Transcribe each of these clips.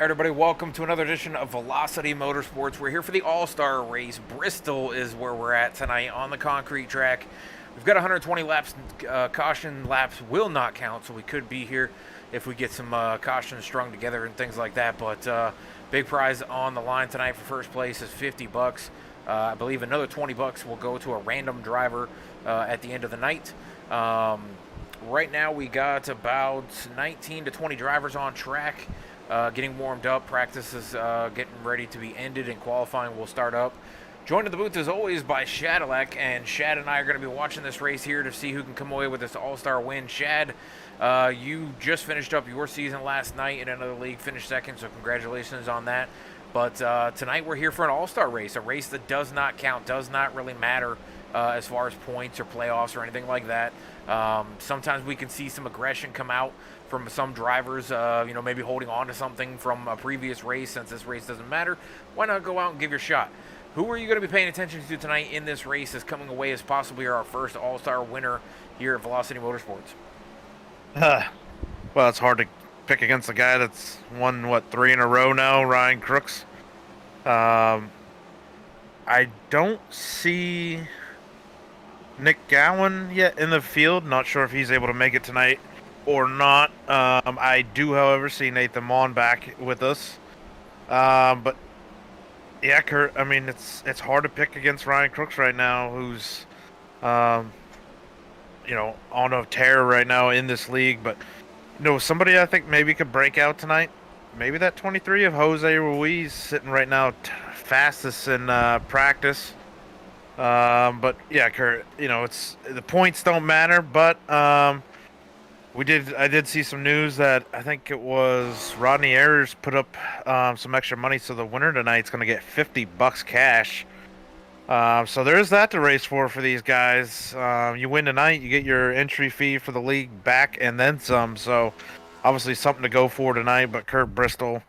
All right, everybody, welcome to another edition of Velocity Motorsports. We're here for the All-Star race. Bristol is where we're at tonight on the concrete track. We've got 120 laps. Caution laps will not count, so we could be here if we get some cautions strung together and things like that. But big prize on the line tonight for first place is $50. I believe another $20 will go to a random driver at the end of the night. Right now, we got about 19 to 20 drivers on track. Getting warmed up. Practice is getting ready to be ended, and qualifying will start up. Joined in the booth as always by Shadilek, and Shad and I are going to be watching this race here to see who can come away with this All-Star win. Shad, you just finished up your season last night in another league, finished second, so congratulations on that. But tonight we're here for an All-Star race, a race that does not count, does not really matter as far as points or playoffs or anything like that. Sometimes we can see some aggression come out from some drivers, maybe holding on to something from a previous race. Since this race doesn't matter, why not go out and give your shot? Who are you going to be paying attention to tonight in this race as coming away as possibly our first All-Star winner here at Velocity Motorsports? Well, it's hard to pick against a guy that's won, 3 in a row now, Ryan Crooks. I don't see Nick Gowan yet in the field. Not sure if he's able to make it tonight or not. I do, however, see Nathan Maughan back with us. But yeah, Kurt, I mean, it's hard to pick against Ryan Crooks right now, who's on a tear right now in this league. But somebody I think maybe could break out tonight. Maybe that 23 of Jose Ruiz, sitting right now fastest in practice. But yeah, Kurt, it's the points don't matter, but I did see some news that I think it was Rodney Ayers put up some extra money, so the winner tonight's going to get $50 cash. So there's that to race for these guys. You win tonight, you get your entry fee for the league back and then some. So obviously something to go for tonight. But Kurt, Bristol,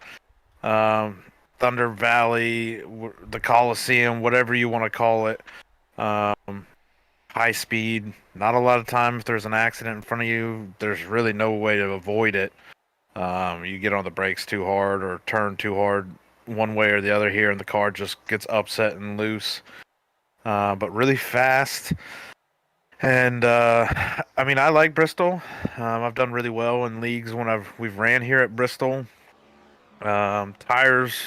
Thunder Valley, the Coliseum, whatever you want to call it. High speed, not a lot of time. If there's an accident in front of you, there's really no way to avoid it. You get on the brakes too hard or turn too hard one way or the other here, and the car just gets upset and loose. But really fast. And I mean, I like Bristol. I've done really well in leagues when we've ran here at Bristol. Tires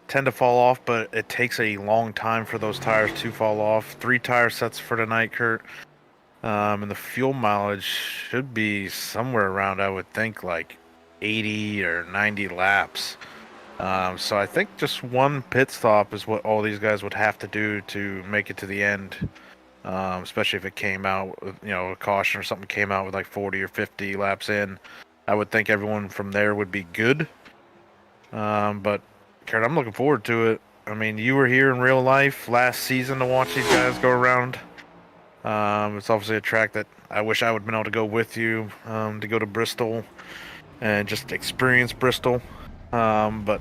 tend to fall off, but it takes a long time for those tires to fall off. 3 tire sets for tonight, Kurt. And the fuel mileage should be somewhere around, I would think, like 80 or 90 laps. So I think just one pit stop is what all these guys would have to do to make it to the end. Especially if it came out, a caution or something came out with like 40 or 50 laps in. I would think everyone from there would be good. But Kurt, I'm looking forward to it. I mean, you were here in real life last season to watch these guys go around. It's obviously a track that I wish I would have been able to go with you, to go to Bristol and just experience Bristol. But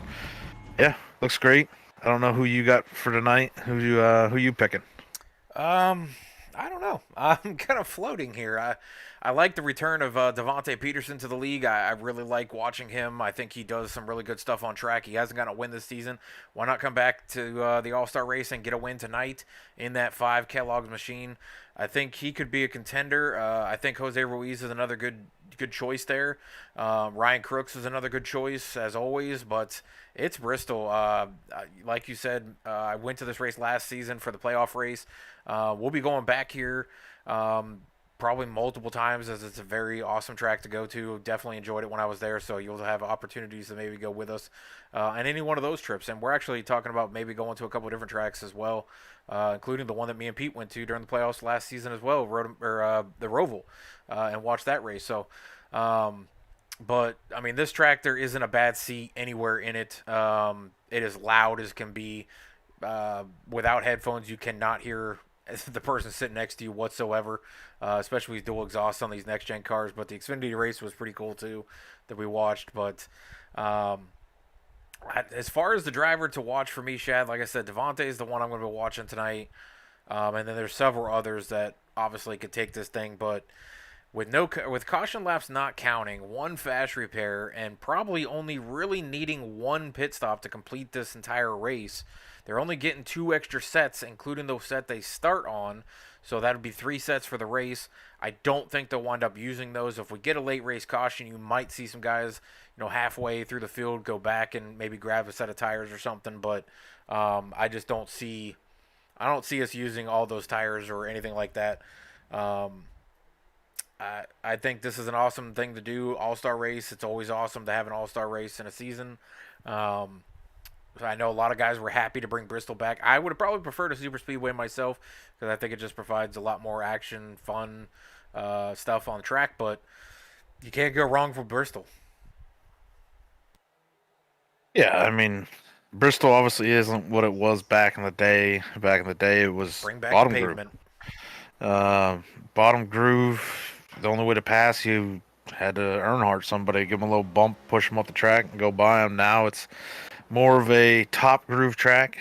yeah, looks great. I don't know who you got for tonight. Who you picking? I don't know. I'm kind of floating here. I like the return of Devontae Peterson to the league. I really like watching him. I think he does some really good stuff on track. He hasn't gotten a win this season. Why not come back to the All-Star race and get a win tonight in that 5 Kellogg's machine? I think he could be a contender. I think Jose Ruiz is another good choice there. Ryan Crooks is another good choice, as always, but it's Bristol. Like you said, I went to this race last season for the playoff race. We'll be going back here probably multiple times, as it's a very awesome track to go to. Definitely enjoyed it when I was there, so you'll have opportunities to maybe go with us on any one of those trips. And we're actually talking about maybe going to a couple of different tracks as well, including the one that me and Pete went to during the playoffs last season as well, the Roval, and watched that race. So, but I mean, this track, there isn't a bad seat anywhere in it. It is loud as can be. Without headphones, you cannot hear the person sitting next to you whatsoever, especially with dual exhaust on these next gen cars. But the Xfinity race was pretty cool too, that we watched. But as far as the driver to watch for me, Shad, like I said, Devontae is the one I'm going to be watching tonight, and then there's several others that obviously could take this thing. But With caution laps not counting, one fast repair, and probably only really needing one pit stop to complete this entire race, they're only getting 2 extra sets, including the set they start on. So that would be 3 sets for the race. I don't think they'll wind up using those. If we get a late race caution, you might see some guys, halfway through the field go back and maybe grab a set of tires or something. But I just don't see, I don't see us using all those tires or anything like that. Um, I think this is an awesome thing to do. All-star race. It's always awesome to have an all-star race in a season. Um, I know a lot of guys were happy to bring Bristol back. I would have probably preferred a super speedway myself because I think it just provides a lot more action, fun stuff on the track. But you can't go wrong for Bristol. Yeah, I mean, Bristol obviously isn't what it was back in the day. Back in the day, it was Bring back the bottom groove. pavement. Bottom groove. The only way to pass, you had to Earnhardt somebody, give them a little bump, push them up the track, and go by them. Now it's more of a top groove track,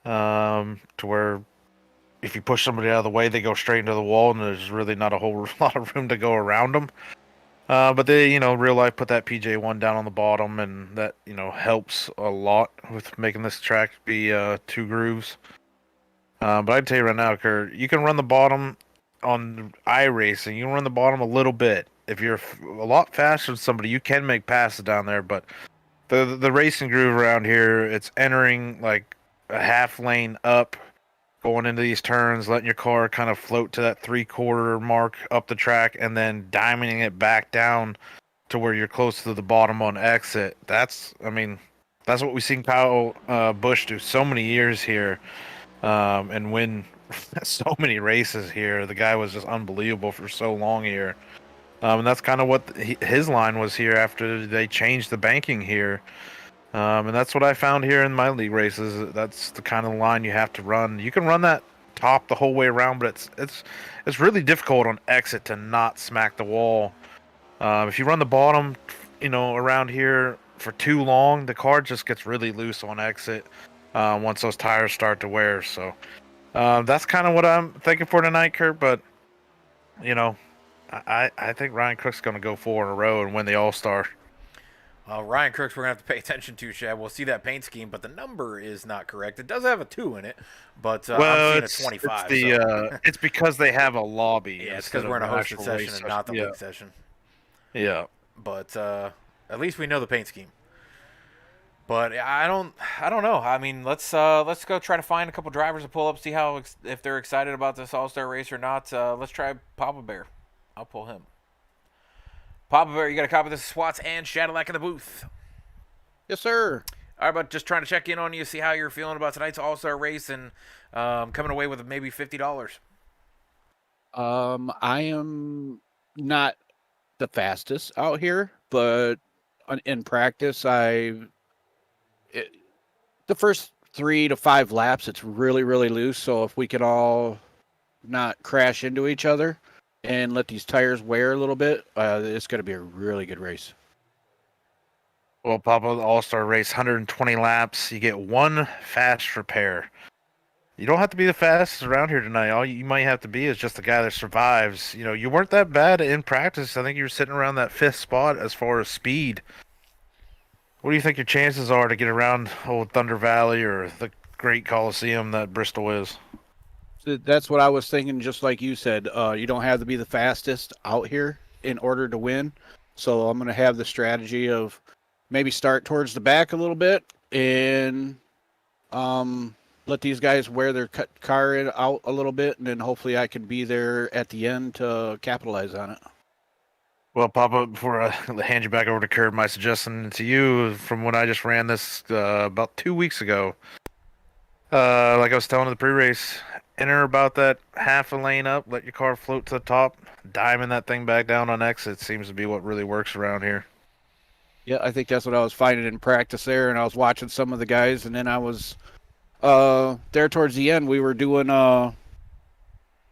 to where if you push somebody out of the way, they go straight into the wall, and there's really not a whole lot of room to go around them. But they, real life put that PJ1 down on the bottom, and that, helps a lot with making this track be 2 grooves. But I can tell you right now, Kurt, you can run the bottom on iRacing. You can run the bottom a little bit. If you're a lot faster than somebody, you can make passes down there. But the racing groove around here, it's entering like a half lane up, going into these turns, letting your car kind of float to that 3/4 mark up the track, and then diamonding it back down to where you're close to the bottom on exit. That's what we've seen Kyle Busch do so many years here, and win so many races here. The guy was just unbelievable for so long here. And that's kind of what his line was here after they changed the banking here. And that's what I found here in my league races. That's the kind of line you have to run. You can run that top the whole way around, but it's really difficult on exit to not smack the wall. If you run the bottom, around here for too long, the car just gets really loose on exit once those tires start to wear. So that's kind of what I'm thinking for tonight, Kurt. But I think Ryan Cook's going to go 4 in a row and win the All-Star. Ryan Crooks, we're going to have to pay attention to, Shad. We'll see that paint scheme, but the number is not correct. It does have a 2 in it, but I'm seeing a 25. It's because they have a lobby. Yeah, it's because we're in a hosted session and not the league session. Yeah. But at least we know the paint scheme. But I don't know. I mean, let's go try to find a couple drivers to pull up, see if they're excited about this All-Star race or not. Let's try Papa Bear. I'll pull him. Papa Bear, you got a copy of this Swats and Shadowlack in the booth. Yes, sir. All right, but just trying to check in on you, see how you're feeling about tonight's All-Star race and coming away with maybe $50. I am not the fastest out here, but in practice, the first 3 to 5 laps, it's really, really loose. So if we could all not crash into each other and let these tires wear a little bit, it's going to be a really good race. Well, Papa, the All-Star race, 120 laps. You get 1 fast repair. You don't have to be the fastest around here tonight. All you might have to be is just the guy that survives. You weren't that bad in practice. I think you were sitting around that 5th spot as far as speed. What do you think your chances are to get around old Thunder Valley or the great Coliseum that Bristol is? That's what I was thinking, just like you said. You don't have to be the fastest out here in order to win. So I'm going to have the strategy of maybe start towards the back a little bit and let these guys wear their car out a little bit, and then hopefully I can be there at the end to capitalize on it. Well, Papa, before I hand you back over to Kurt, my suggestion to you from when I just ran this about 2 weeks ago, like I was telling in the pre-race, enter about that half a lane up, let your car float to the top, diamond that thing back down on exit seems to be what really works around here. Yeah, I think that's what I was finding in practice there, and I was watching some of the guys, and then I was there towards the end. We were doing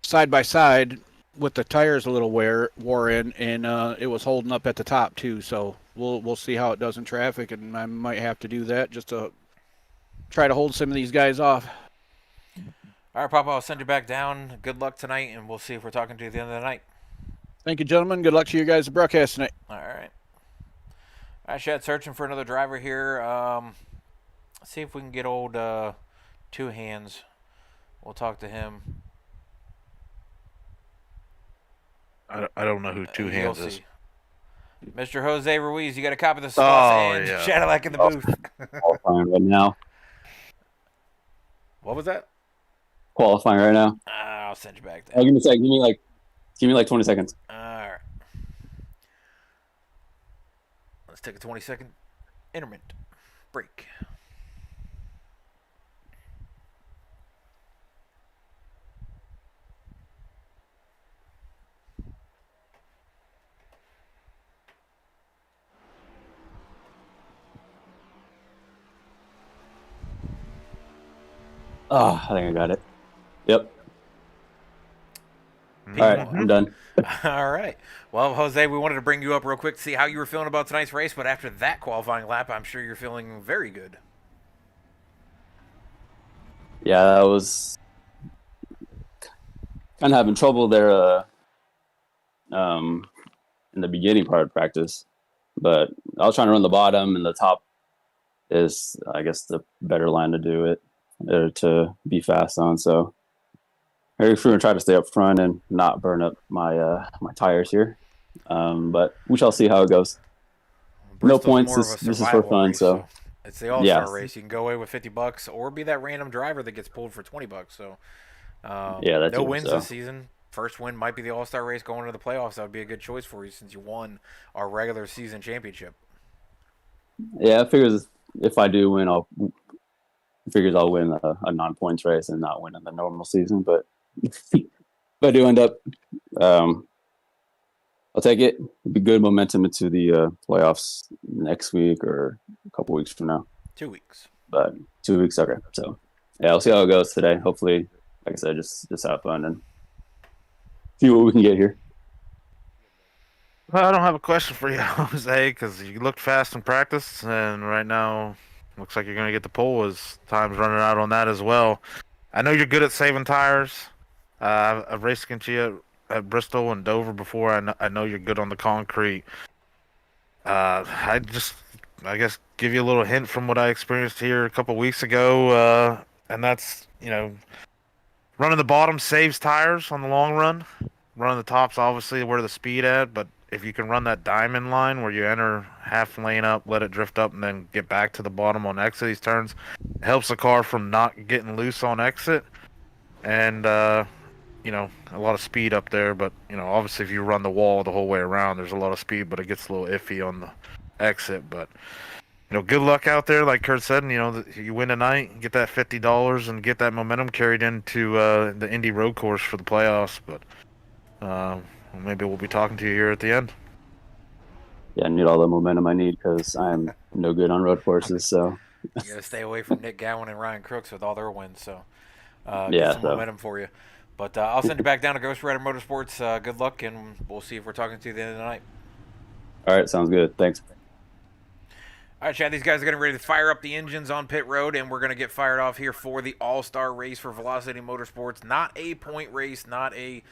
side by side with the tires a little wore in, and it was holding up at the top too. So we'll see how it does in traffic, and I might have to do that just to try to hold some of these guys off. All right, Papa, I'll send you back down. Good luck tonight, and we'll see if we're talking to you at the end of the night. Thank you, gentlemen. Good luck to you guys at broadcast tonight. All right. All right, Shad, searching for another driver here. See if we can get old Two Hands. We'll talk to him. I don't know who Two Hands is. Mr. Jose Ruiz, you got a copy of the sauce and yeah. Cadillac in the booth. Qualifying right now. What was that? Qualifying right now. I'll send you back Oh, there. give me a sec. Give me like 20 seconds. All right. Let's take a 20-second intermittent break. Oh, I think I got it. Yep. All right, I'm done. All right. Well, Jose, we wanted to bring you up real quick to see how you were feeling about tonight's race, but after that qualifying lap, I'm sure you're feeling very good. Yeah, that was kind of having trouble there in the beginning part of practice, but I was trying to run the bottom, and the top is, I guess, the better line to do it, to be fast on. So very free and try to stay up front and not burn up my my tires here. But we shall see how it goes. Bristol's no points. more of a This is for survival fun. race, So it's the All-Star Yes. race. You can go away with $50 or be that random driver that gets pulled for $20. So Yeah, that no too, wins so. this season. First win might be the All-Star race going into the playoffs. That would be a good choice for you since you won our regular season championship. Yeah, it figures if I do win, I'll win a non-points race and not win in the normal season. But if I do end up, I'll take it. It'll be good momentum into the playoffs next week or a couple weeks from now. 2 weeks. But 2 weeks, okay. So yeah, I'll see how it goes today. Hopefully, like I said, just have fun and see what we can get here. Well, I don't have a question for you, Jose, because you looked fast in practice, and right now looks like you're going to get the pole as time's running out on that as well. I know you're good at saving tires. I've raced against you at Bristol and Dover before. I know you're good on the concrete. I guess, give you a little hint from what I experienced here a couple weeks ago, and that's, running the bottom saves tires on the long run. Running the top's obviously where the speed at, but if you can run that diamond line where you enter half lane up, let it drift up, and then get back to the bottom on exit these turns, it helps the car from not getting loose on exit. And, a lot of speed up there, but, obviously if you run the wall the whole way around, there's a lot of speed, but it gets a little iffy on the exit. But, good luck out there, like Kurt said, you win tonight, get that $50 and get that momentum carried into the Indy road course for the playoffs. But maybe we'll be talking to you here at the end. Yeah, I need all the momentum I need because I'm no good on road courses. So You got to stay away from Nick Gowan and Ryan Crooks with all their wins. So Yeah, get some so. momentum for you. But I'll send you back down to Ghost Rider Motorsports. Good luck, and we'll see if we're talking to you at the end of the night. All right, sounds good. Thanks. All right, Chad, these guys are getting ready to fire up the engines on pit road, and we're going to get fired off here for the All-Star race for Velocity Motorsports. Not a point race, not a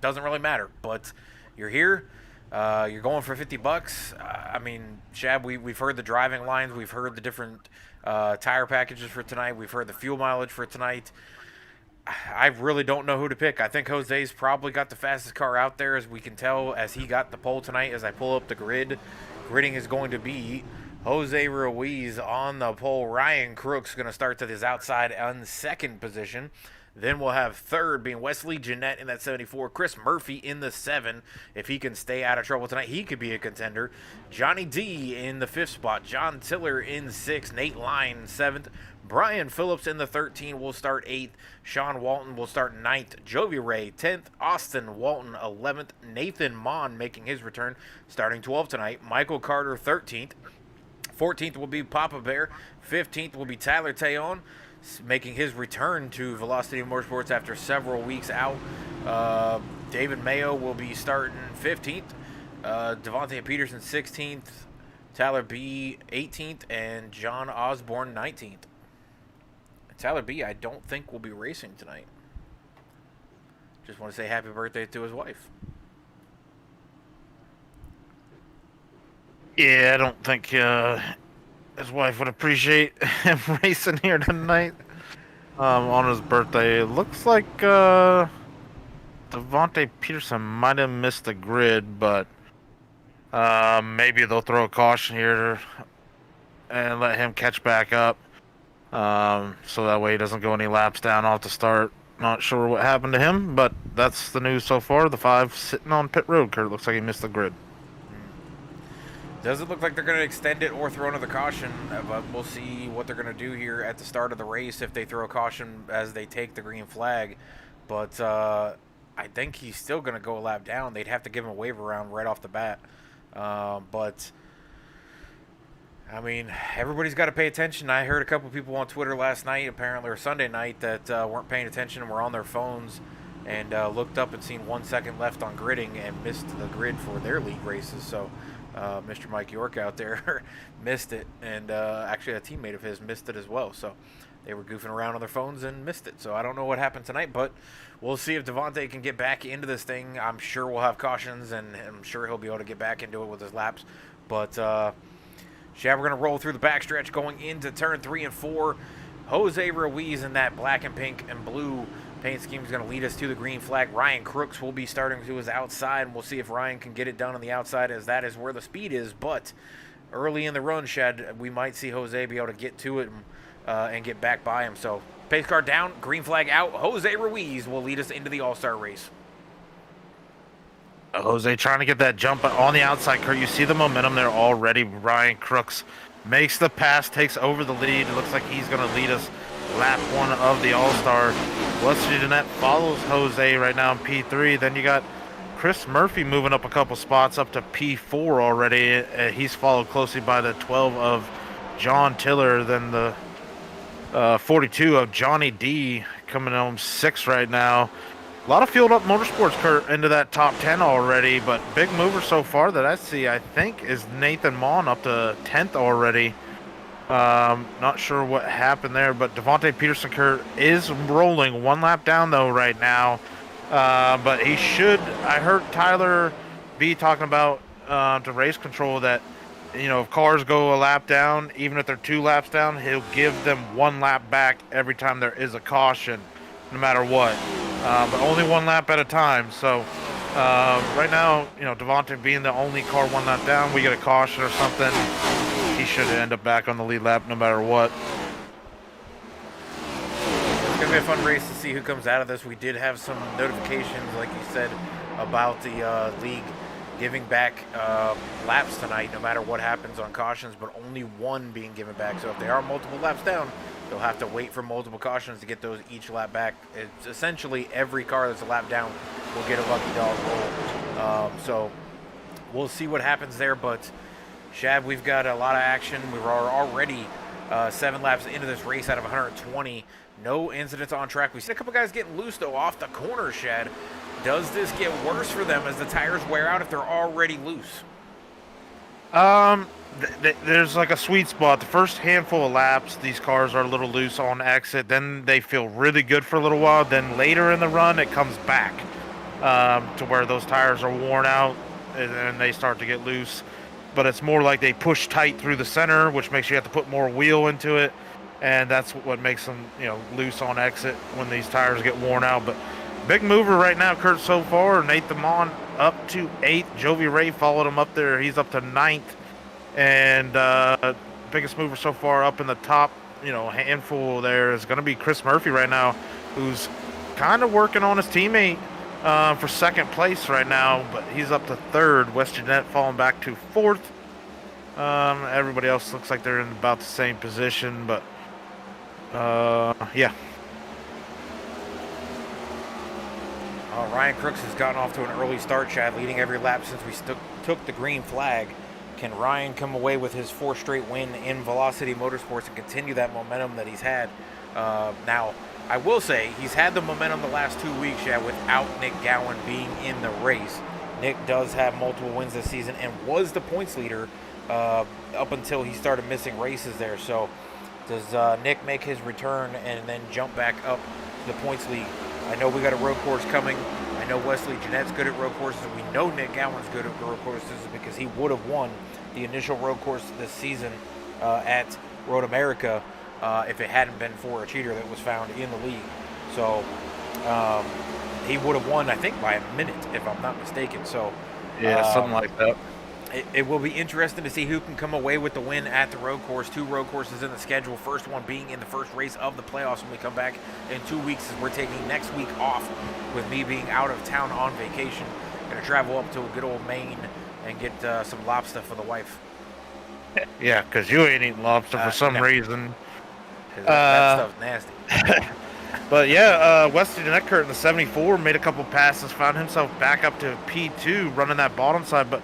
doesn't really matter, but you're here. You're going for $50. I mean, Chad, we've heard the driving lines. We've heard the different tire packages for tonight. We've heard the fuel mileage for tonight. I really don't know who to pick. I think Jose's probably got the fastest car out there, as we can tell, as he got the pole tonight. As I pull up the grid, gridding is going to be Jose Ruiz on the pole. Ryan Crooks going to start to his outside on second position. Then we'll have third being Wesley Jeanette in that 74. Chris Murphy in the 7. If he can stay out of trouble tonight, he could be a contender. Johnny D in the 5th spot. John Tiller in 6th. Nate Line 7th. Brian Phillips in the 13 will start 8th. Sean Walton will start 9th. Jovi Ray 10th. Austin Walton 11th. Nathan Mon making his return starting 12th tonight. Michael Carter 13th. 14th will be Papa Bear. 15th will be Tyler Teon, making his return to Velocity Motorsports after several weeks out. David Mayo will be starting 15th. Devontae Peterson 16th. Tyler B 18th. And John Osborne 19th. Tyler B, I don't think will be racing tonight. just want to say happy birthday to his wife. Yeah, I don't think his wife would appreciate him racing here tonight on his birthday. It looks like Devontae Peterson might have missed the grid, but maybe they'll throw a caution here and let him catch back up, so that way he doesn't go any laps down off the start. Not sure what happened to him, but that's the news so far. The 5 sitting on pit road. Kurt looks like he missed the grid. Doesn't look like they're going to extend it or throw another caution, but we'll see what they're going to do here at the start of the race if they throw a caution as they take the green flag. But I think he's still going to go a lap down. They'd have to give him a waiver round right off the bat. But, I mean, everybody's got to pay attention. I heard a couple people on Twitter last night, apparently, or Sunday night, that weren't paying attention and were on their phones and looked up and seen 1 second left on gridding and missed the grid for their league races. So Mr. Mike York out there missed it, and actually a teammate of his missed it as well. So they were goofing around on their phones and missed it. So I don't know what happened tonight, but we'll see if Devontae can get back into this thing. I'm sure we'll have cautions, and I'm sure he'll be able to get back into it with his laps. But Shad, we're going to roll through the backstretch going into turn 3 and 4. Jose Ruiz in that black and pink and blue paint scheme is going to lead us to the green flag. Ryan Crooks will be starting to his outside, and we'll see if Ryan can get it done on the outside, as that is where the speed is. But early in the run, Shad, we might see Jose be able to get to it and get back by him. So pace car down, green flag out. Jose Ruiz will lead us into the All-Star race. Jose trying to get that jump on the outside, Kurt. You see the momentum there already. Ryan Crooks makes the pass, takes over the lead. It looks like he's going to lead us lap 1 of the All-Star. Wesley Jeanette follows Jose right now in P3. Then you got Chris Murphy moving up a couple spots up to P4 already. He's followed closely by the 12 of John Tiller. Then the 42 of Johnny D coming home 6th right now. A lot of Field Up Motorsports, Kurt, into that top 10 already, but big mover so far that I see, I think, is Nathan Mon up to 10th already. Not sure what happened there, but Devontae Peterson, Kurt, is rolling 1 lap down, though, right now. But he should, I heard Tyler B talking about to race control that, you know, if cars go a lap down, even if they're 2 laps down, he'll give them 1 lap back every time there is a caution, no matter what. But only 1 lap at a time. So right now, you know, Devontae being the only car 1 lap down, we get a caution or something, he should end up back on the lead lap no matter what. It's going to be a fun race to see who comes out of this. We did have some notifications, like you said, about the league giving back laps tonight, no matter what happens on cautions, but only 1 being given back. So if they are multiple laps down, they'll have to wait for multiple cautions to get those each lap back. It's essentially every car that's a lap down will get a lucky dog roll. So we'll see what happens there. But Shad, we've got a lot of action. We were already 7 laps into this race out of 120. No incidents on track. We see a couple guys getting loose, though, off the corner, Shad. Does this get worse for them as the tires wear out if they're already loose? There's like a sweet spot. The first handful of laps, these cars are a little loose on exit. Then they feel really good for a little while. Then later in the run, it comes back to where those tires are worn out and they start to get loose. But it's more like they push tight through the center, which makes you have to put more wheel into it. And that's what makes them, you know, loose on exit when these tires get worn out. But big mover right now, Kurt, so far. Nathan Mon up to 8th. Jovi Ray followed him up there. He's up to 9th. And biggest mover so far up in the top, you know, handful there is going to be Chris Murphy right now, who's kind of working on his teammate for 2nd place right now, but he's up to 3rd. West Jeanette falling back to 4th. Everybody else looks like they're in about the same position, but yeah. Ryan Crooks has gotten off to an early start, Chad, leading every lap since we took the green flag. Can Ryan come away with his 4th straight win in Velocity Motorsports and continue that momentum that he's had? Now, I will say he's had the momentum the last 2 weeks, Chad, without Nick Gowan being in the race. Nick does have multiple wins this season and was the points leader up until he started missing races there. So does Nick make his return and then jump back up to the points lead I know we got a road course coming. I know Wesley Jeanette's good at road courses. We know Nick Gowan's good at road courses because he would have won the initial road course this season at Road America if it hadn't been for a cheater that was found in the league. So he would have won, I think, by a minute, if I'm not mistaken. So Yeah, something like that. it will be interesting to see who can come away with the win at the road course. 2 road courses in the schedule. First one being in the first race of the playoffs when we come back in 2 weeks, as we're taking next week off with me being out of town on vacation. Going to travel up to a good old Maine and get some lobster for the wife. Yeah, because you ain't eating lobster for some no. reason. 'Cause that stuff's nasty. But yeah, Wesley Jeanette in the 74 made a couple passes, found himself back up to P2 running that bottom side. But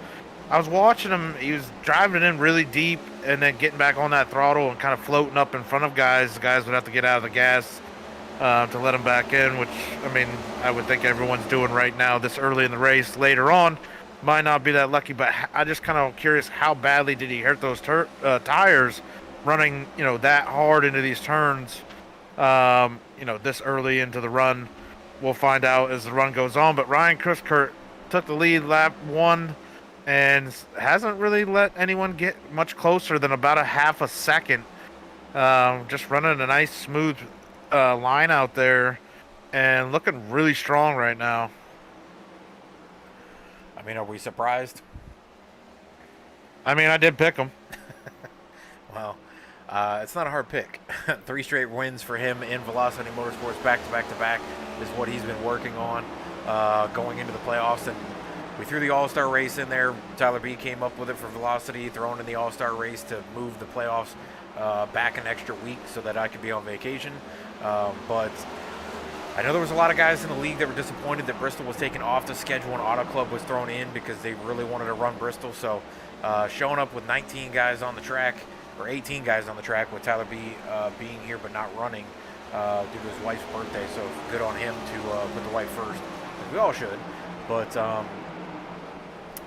I was watching him, he was driving in really deep and then getting back on that throttle and kind of floating up in front of guys. The guys would have to get out of the gas to let him back in, which, I mean, I would think everyone's doing right now this early in the race. Later on, might not be that lucky, but I just kind of curious, how badly did he hurt those tires running, you know, that hard into these turns, you know, this early into the run. We'll find out as the run goes on. But Ryan Crooks took the lead lap 1 and hasn't really let anyone get much closer than about a half a second. Just running a nice smooth line out there and looking really strong right now. I mean, are we surprised? I mean, I did pick him. Well, it's not a hard pick. 3 straight wins for him in Velocity Motorsports, back to back to back, is what he's been working on going into the playoffs. And we threw the All-Star race in there. Tyler B came up with it for Velocity, throwing in the All-Star race to move the playoffs back an extra week so that I could be on vacation. But I know there was a lot of guys in the league that were disappointed that Bristol was taken off the schedule and Auto Club was thrown in because they really wanted to run Bristol. So showing up with 19 guys on the track, or 18 guys on the track, with Tyler B being here but not running due to his wife's birthday. So good on him to put the wife first. We all should. But a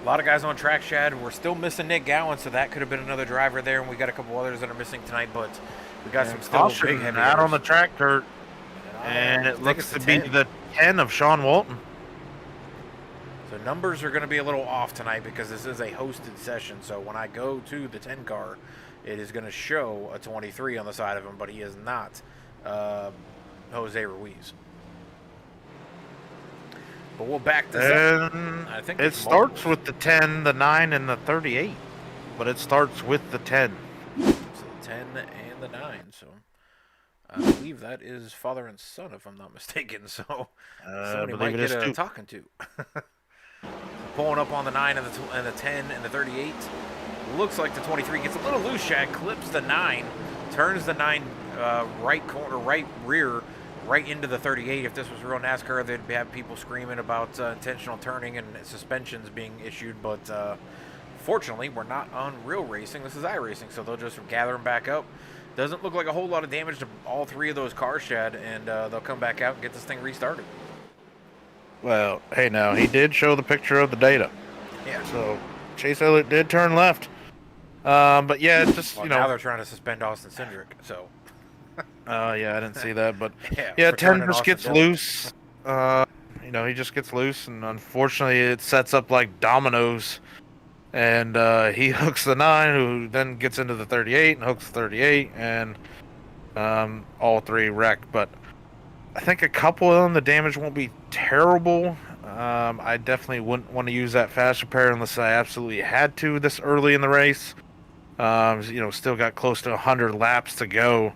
lot of guys on track, Shad. We're still missing Nick Gowan, so that could have been another driver there. And we got a couple others that are missing tonight, but we got some still big heavy out on hitters. the track, Kurt. And it looks to be the 10 of Sean Walton. So numbers are going to be a little off tonight because this is a hosted session. So when I go to the 10 car, it is going to show a 23 on the side of him, but he is not Jose Ruiz. But we'll back this up. I think it starts with the 10, the 9, and the 38. But it starts with the 10. So the 10 and the 9. So I believe that is father and son, if I'm not mistaken. So somebody might get a talking to. Pulling up on the 9 and the 10 and the 38. Looks like the 23 gets a little loose, Shad. Clips the 9. Turns the 9 right corner, right rear, right into the 38. If this was real NASCAR, they'd have people screaming about intentional turning and suspensions being issued. But fortunately, we're not on real racing. This is iRacing, so they'll just gather them back up. Doesn't look like a whole lot of damage to all 3 of those cars, Shad, and they'll come back out and get this thing restarted. Well, hey, now, he did show the picture of the data. Yeah. So Chase Elliott did turn left. But yeah, it's just, Well, you know. now they're trying to suspend Austin Cindric, so. Yeah, I didn't see that, but yeah 10 just gets loose. You know, he just gets loose, and unfortunately, it sets up like dominoes. And he hooks the 9, who then gets into the 38 and hooks the 38, and all 3 wreck. But I think a couple of them, the damage won't be terrible. I definitely wouldn't want to use that fast repair unless I absolutely had to this early in the race. You know, still got close to 100 laps to go.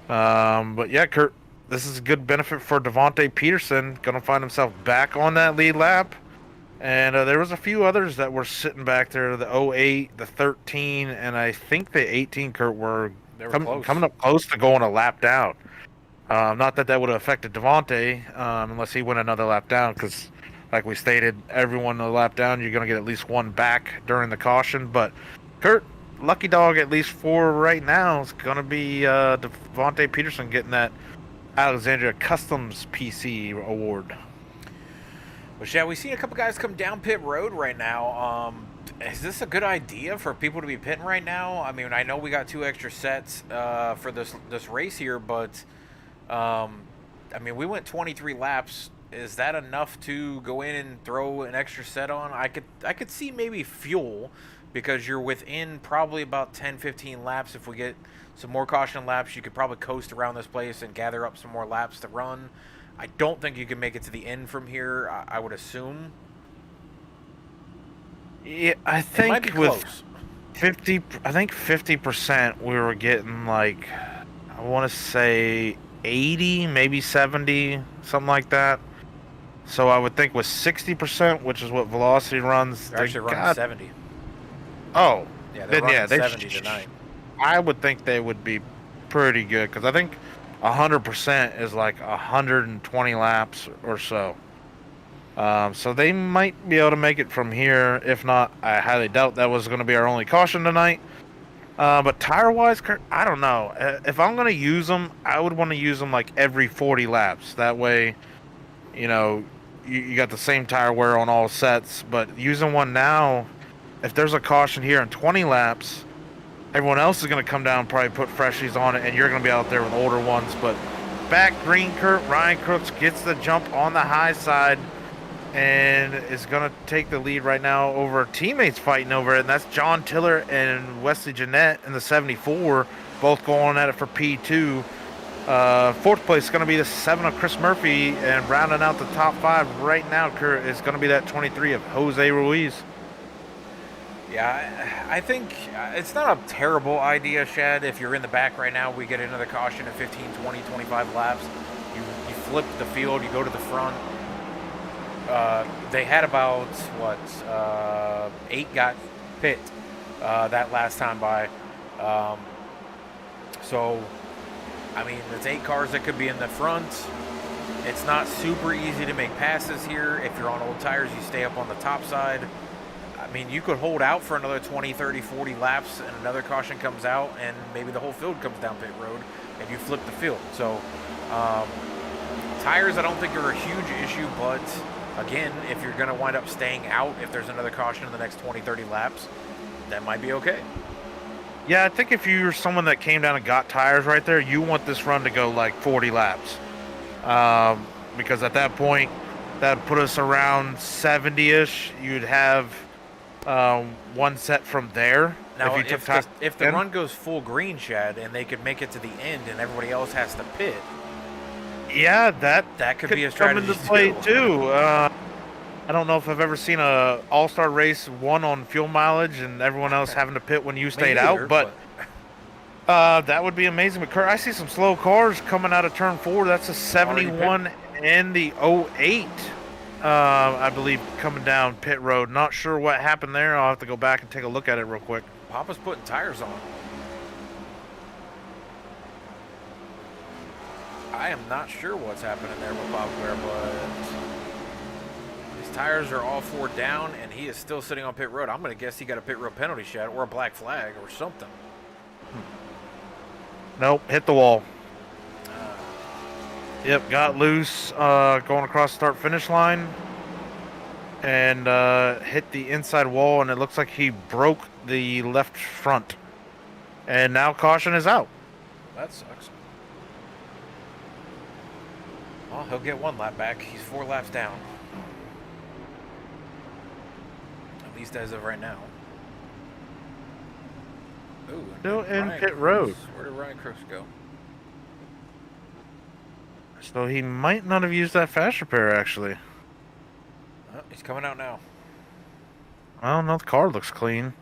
But yeah, Kurt, this is a good benefit for Devontae Peterson. Going to find himself back on that lead lap. And there was a few others that were sitting back there, the 08, the 13, and I think the 18, Kurt, were coming up close to going a lap down. Not that would have affected Devontae unless he went another lap down, because like we stated, everyone a lap down, you're going to get at least 1 back during the caution. But Kurt, lucky dog, at least for right now, is going to be Devontae Peterson getting that Alexandria Customs PC award. Well, shall we see a couple guys come down pit road right now? Is this a good idea for people to be pitting right now? I mean, I know we got 2 extra sets for this race here, but I mean, we went 23 laps. Is that enough to go in and throw an extra set on? I could see maybe fuel, because you're within probably about 10, 15 laps. If we get some more caution laps, you could probably coast around this place and gather up some more laps to run. I don't think you can make it to the end from here, I would assume. Yeah, I It might be think with close. 50% we were getting like, I want to say 80, maybe 70, something like that. So I would think with 60%, which is what Velocity runs, They're actually running 70. Oh, Yeah, they're then running yeah, they 70 tonight. I would think they would be pretty good, because I think 100% is like 120 laps or so. So they might be able to make it from here. If not, I highly doubt that was going to be our only caution tonight. But tire-wise, I don't know. If I'm going to use them, I would want to use them like every 40 laps. That way, you know, you got the same tire wear on all sets. But using one now, if there's a caution here in 20 laps, everyone else is going to come down and probably put freshies on it, and you're going to be out there with older ones. But back green Kurt, Ryan Crooks gets the jump on the high side and is going to take the lead right now over teammates fighting over it, and that's John Tiller and Wesley Jeanette in the 74, both going at it for P2. Fourth place is going to be the 7 of Chris Murphy, and rounding out the top 5 right now, Kurt, is going to be that 23 of Jose Ruiz. Yeah, I think it's not a terrible idea, Shad. If you're in the back right now, we get another caution at 15, 20, 25 laps. You flip the field, you go to the front. They had about, 8 got pit that last time by. So, I mean, there's 8 cars that could be in the front. It's not super easy to make passes here. If you're on old tires, you stay up on the top side. I mean, you could hold out for another 20, 30, 40 laps, and another caution comes out, and maybe the whole field comes down pit road, and you flip the field. So, tires I don't think are a huge issue, but again, if you're going to wind up staying out, if there's another caution in the next 20, 30 laps, that might be okay. Yeah, I think if you're someone that came down and got tires right there, you want this run to go like 40 laps. Because at that point, that would put us around 70-ish. You'd have one set from there. Now, if the run goes full green, Shad, and they could make it to the end and everybody else has to pit, yeah, that could be a strategy come into play too. I don't know if I've ever seen a all-star race won on fuel mileage and everyone else having to pit when you stayed out, but that would be amazing. But Kurt, I see some slow cars coming out of turn 4. That's a 71 and the 08, I believe, coming down pit road. Not sure what happened there. I'll have to go back and take a look at it real quick. Papa's putting tires on. I am not sure what's happening there with Bob Ware, but his tires are all 4 down, and he is still sitting on pit road. I'm going to guess he got a pit road penalty, Shad, or a black flag or something. Nope, hit the wall. Yep, got loose going across the start-finish line and hit the inside wall, and it looks like he broke the left front. And now caution is out. That sucks. Well, he'll get 1 lap back. He's 4 laps down. At least as of right now. Ooh, Still in Ryan pit Crooks. road. Where did Ryan Crooks go? So he might not have used that fast repair, actually. Oh, he's coming out now. I don't know. The car looks clean.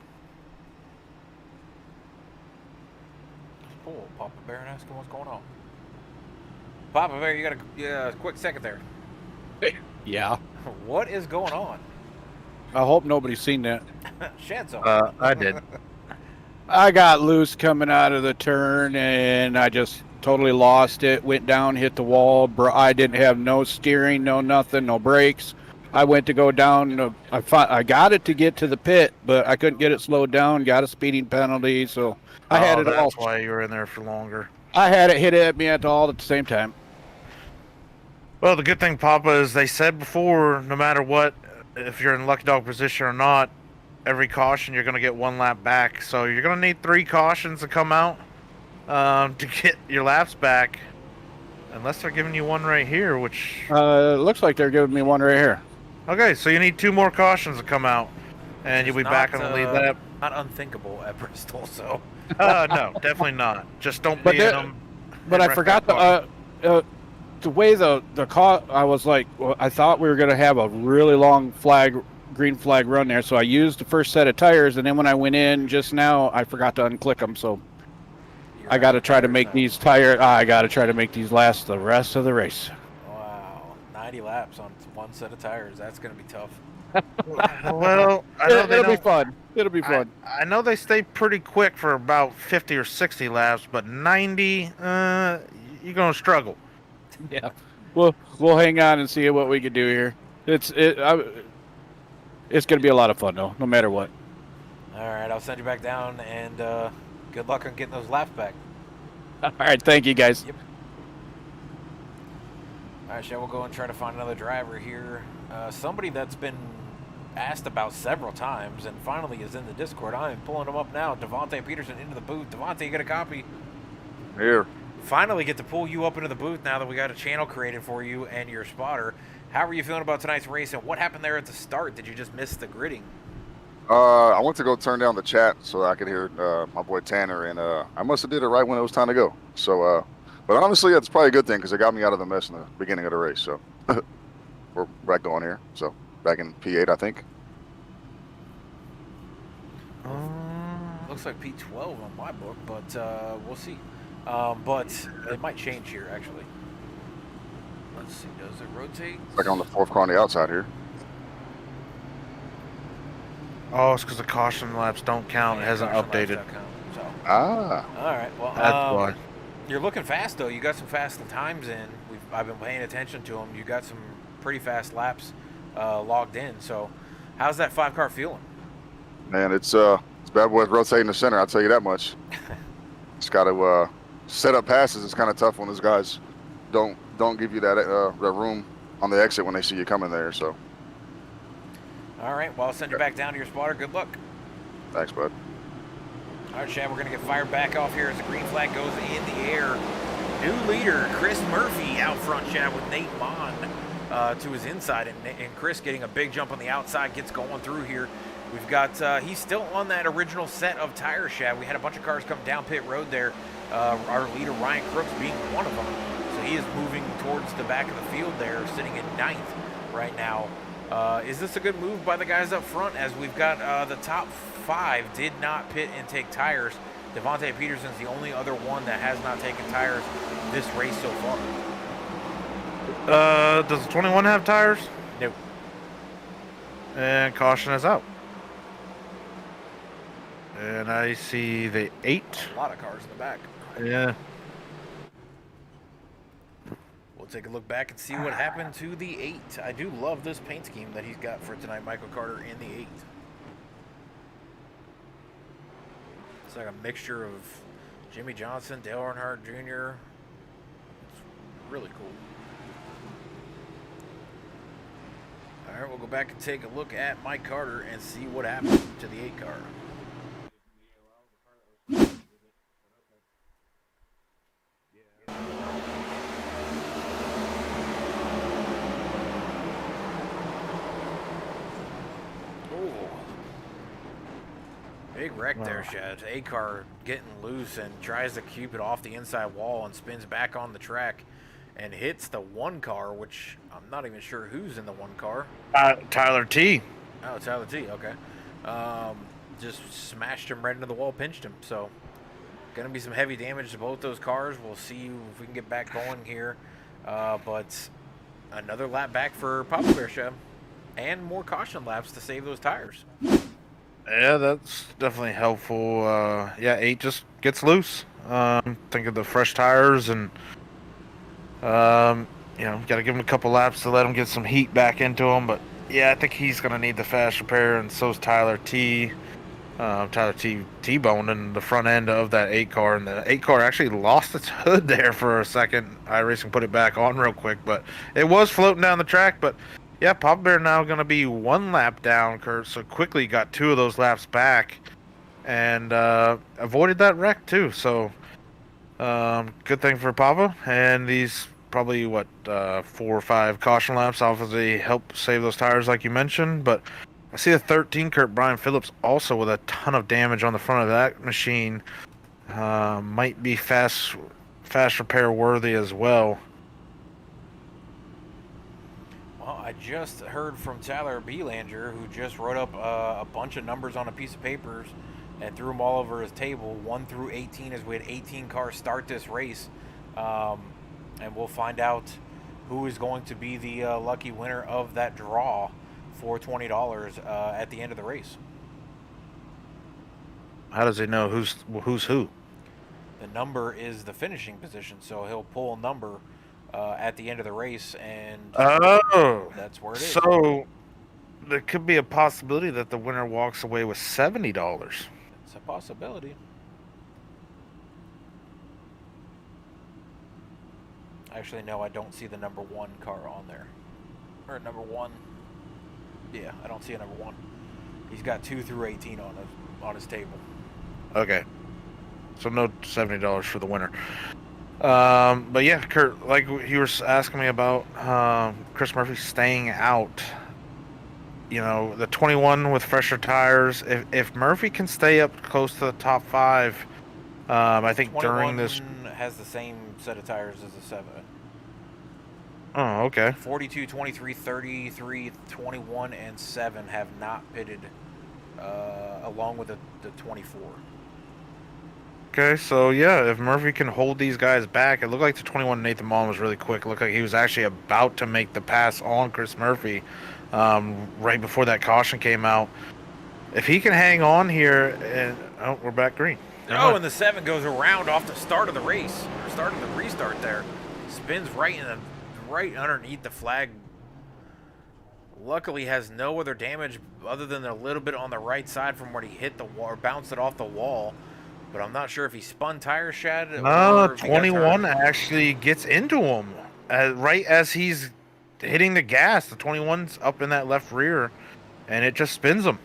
Let's pull Papa Bear and ask him what's going on. Papa Bear, you got a quick second there. Yeah. What is going on? I hope nobody's seen that. Shad's on. I did. I got loose coming out of the turn, and I just totally lost it. Went down, hit the wall. I didn't have no steering, no nothing, no brakes. I went to go down. I got it to get to the pit, but I couldn't get it slowed down. Got a speeding penalty, so I had it all. That's why you were in there for longer. I had it hit at me at the same time. Well, the good thing, Papa, is they said before, no matter what, if you're in lucky dog position or not, every caution you're going to get 1 lap back. So you're going to need 3 cautions to come out to get your laps back. Unless they're giving you one right here, which... It looks like they're giving me one right here. Okay, so you need 2 more cautions to come out. And you'll be back on the lead lap. Not unthinkable at Bristol, so. No, definitely not. Just don't But be in them. But I forgot the way the car. I was like, well, I thought we were gonna have a really long green flag run there, so I used the first set of tires, and then when I went in just now, I forgot to unclick them. So I got to try to make these I got to try to make these last the rest of the race. Wow, 90 laps on one set of tires. That's gonna be tough. Well, I know It'll be fun. It'll be fun. I know they stay pretty quick for about 50 or 60 laps, but 90, you're gonna struggle. Yeah, we'll hang on and see what we can do here. It's gonna be a lot of fun though, no matter what. All right, I'll send you back down, and good luck on getting those laps back. All right, thank you guys. Yep. All right, shall we go and try to find another driver here? Somebody that's been asked about several times and finally is in the Discord. I am pulling him up now. Devontae Peterson into the booth. Devontae, you got a copy? Here. Finally get to pull you up into the booth now that we got a channel created for you and your spotter. How are you feeling about tonight's race, and what happened there at the start? Did you just miss the gridding? I went to go turn down the chat so I could hear my boy Tanner, and I must have did it right when it was time to go. So, but honestly, it's probably a good thing because it got me out of the mess in the beginning of the race. So we're back on here. So back in P8, I think. Looks like P12 on my book, but we'll see. But it might change here, actually. Let's see. Does it rotate? Like on the 4th car on the outside here. Oh, it's because the caution laps don't count. It hasn't updated. So. Ah. All right. Well, That's why. You're looking fast though. You got some fast times in. I've been paying attention to them. You got some pretty fast laps logged in. So, how's that 5-car feeling? Man, it's bad boys rotating the center. I'll tell you that much. It's got to set up passes. It's kind of tough when those guys don't give you that room on the exit when they see you coming there. So. All right. Well, I'll send you back down to your spotter. Good luck. Thanks, bud. All right, Chad, we're going to get fired back off here as the green flag goes in the air. New leader, Chris Murphy, out front, Chad, with Nate Mon to his inside. And Chris getting a big jump on the outside, gets going through here. We've got, he's still on that original set of tires, Chad. We had a bunch of cars come down pit road there. Our leader, Ryan Crooks, being one of them. So he is moving towards the back of the field there, sitting in 9th right now. Is this a good move by the guys up front, as we've got the top 5 did not pit and take tires. Devontae Peterson's the only other one that has not taken tires this race so far. Does the 21 have tires? Nope. And caution is out. And I see the 8. A lot of cars in the back. Yeah. We'll take a look back and see what happened to the 8. I do love this paint scheme that he's got for tonight, Michael Carter, in the 8. It's like a mixture of Jimmy Johnson, Dale Earnhardt Jr. It's really cool. All right, we'll go back and take a look at Mike Carter and see what happened to the 8 car. Big wreck there, Shad. A-car getting loose and tries to keep it off the inside wall and spins back on the track and hits the 1 car, which I'm not even sure who's in the 1 car. Tyler T. Oh, Tyler T. Okay. Just smashed him right into the wall, pinched him. So, going to be some heavy damage to both those cars. We'll see if we can get back going here. But another lap back for Papa Bear, Shad. And more caution laps to save those tires. Yeah, that's definitely helpful. Yeah, 8 just gets loose. Think of the fresh tires, and you know, got to give him a couple laps to let him get some heat back into him. But yeah, I think he's gonna need the fast repair, and so's Tyler T. Tyler T-boned in the front end of that 8 car, and the 8 car actually lost its hood there for a second. iRacing put it back on real quick, but it was floating down the track. But yeah, Papa Bear now going to be 1 lap down, Kurt. So quickly got 2 of those laps back and avoided that wreck too. So good thing for Papa. And these probably what 4 or 5 caution laps off as they help save those tires, like you mentioned. But I see the 13 Kurt Brian Phillips also with a ton of damage on the front of that machine. Might be fast repair worthy as well. Well, I just heard from Tyler Belanger, who just wrote up a bunch of numbers on a piece of papers and threw them all over his table, 1 through 18, as we had 18 cars start this race. And we'll find out who is going to be the lucky winner of that draw for $20 at the end of the race. How does he know who's who? The number is the finishing position, so he'll pull a number at the end of the race, and that's where it is. So there could be a possibility that the winner walks away with $70. It's a possibility. Actually, no, I don't see the number 1 car on there. Or number 1. Yeah, I don't see a number 1. He's got 2 through 18 on his table. Okay. So no $70 for the winner. But yeah, Kurt, like you were asking me about Chris Murphy staying out. You know, the 21 with fresher tires. If Murphy can stay up close to the top 5, I think during this has the same set of tires as the 7. Oh, okay. 42, 23, 33, 21, and 7 have not pitted along with the 24. Okay, so yeah, if Murphy can hold these guys back, it looked like the 21 Nathan Mullen was really quick. It looked like he was actually about to make the pass on Chris Murphy right before that caution came out. If he can hang on here, and we're back green. Oh, and the 7 goes around off the start of the race, or start of the restart there. Spins right underneath the flag. Luckily has no other damage other than a little bit on the right side from where he hit the wall, or bounced it off the wall. But I'm not sure if he spun tire shed. No, 21 actually gets into him right as he's hitting the gas. The 21's up in that left rear, and it just spins him.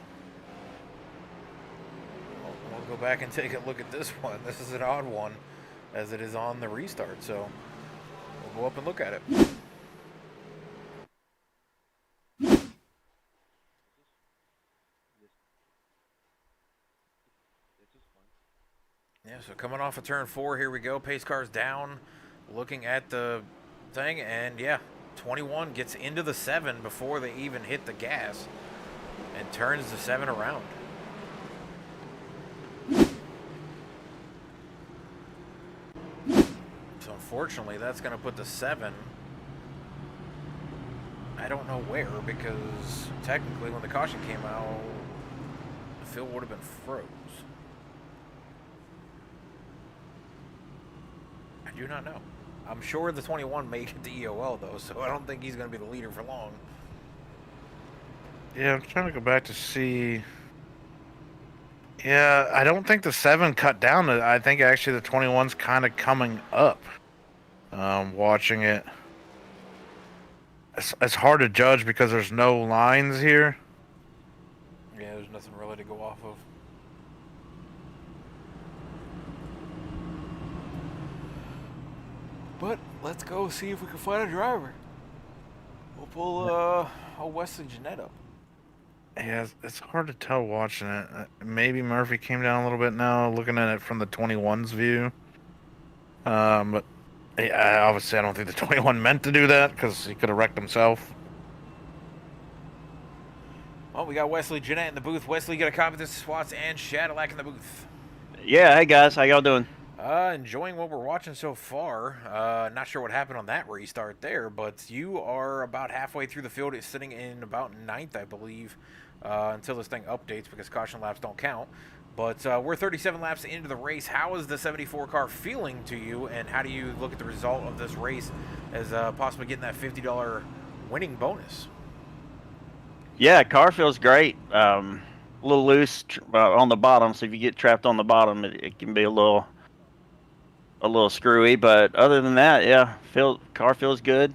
We'll go back and take a look at this one. This is an odd one, as it is on the restart. So we'll go up and look at it. Yeah, so coming off of turn 4, here we go. Pace car's down, looking at the thing, and yeah, 21 gets into the 7 before they even hit the gas and turns the 7 around. So unfortunately, that's going to put the 7, I don't know where, because technically when the caution came out, the field would have been froze. I do not know. I'm sure the 21 made it to EOL though, so I don't think he's going to be the leader for long. Yeah, I'm trying to go back to see. Yeah, I don't think the 7 cut down. I think actually the 21's kind of coming up. Watching it, it's hard to judge because there's no lines here. Yeah, there's nothing really to go off of. But let's go see if we can find a driver. We'll pull Wesley Jeanette up. Yeah, it's hard to tell watching it. Maybe Murphy came down a little bit now, looking at it from the 21's view. But obviously I don't think the 21 meant to do that because he could have wrecked himself. Well, we got Wesley Jeanette in the booth. Wesley, you got a copy of this? Swats and Shadowlack in the booth. Yeah, hey guys, how y'all doing? Enjoying what we're watching so far. Not sure what happened on that restart there, but you are about halfway through the field. It's sitting in about 9th, I believe, until this thing updates because caution laps don't count. But we're 37 laps into the race. How is the 74 car feeling to you, and how do you look at the result of this race as possibly getting that $50 winning bonus? Yeah, car feels great. A little loose on the bottom, so if you get trapped on the bottom, it can be a little screwy. But other than that, yeah, car feels good.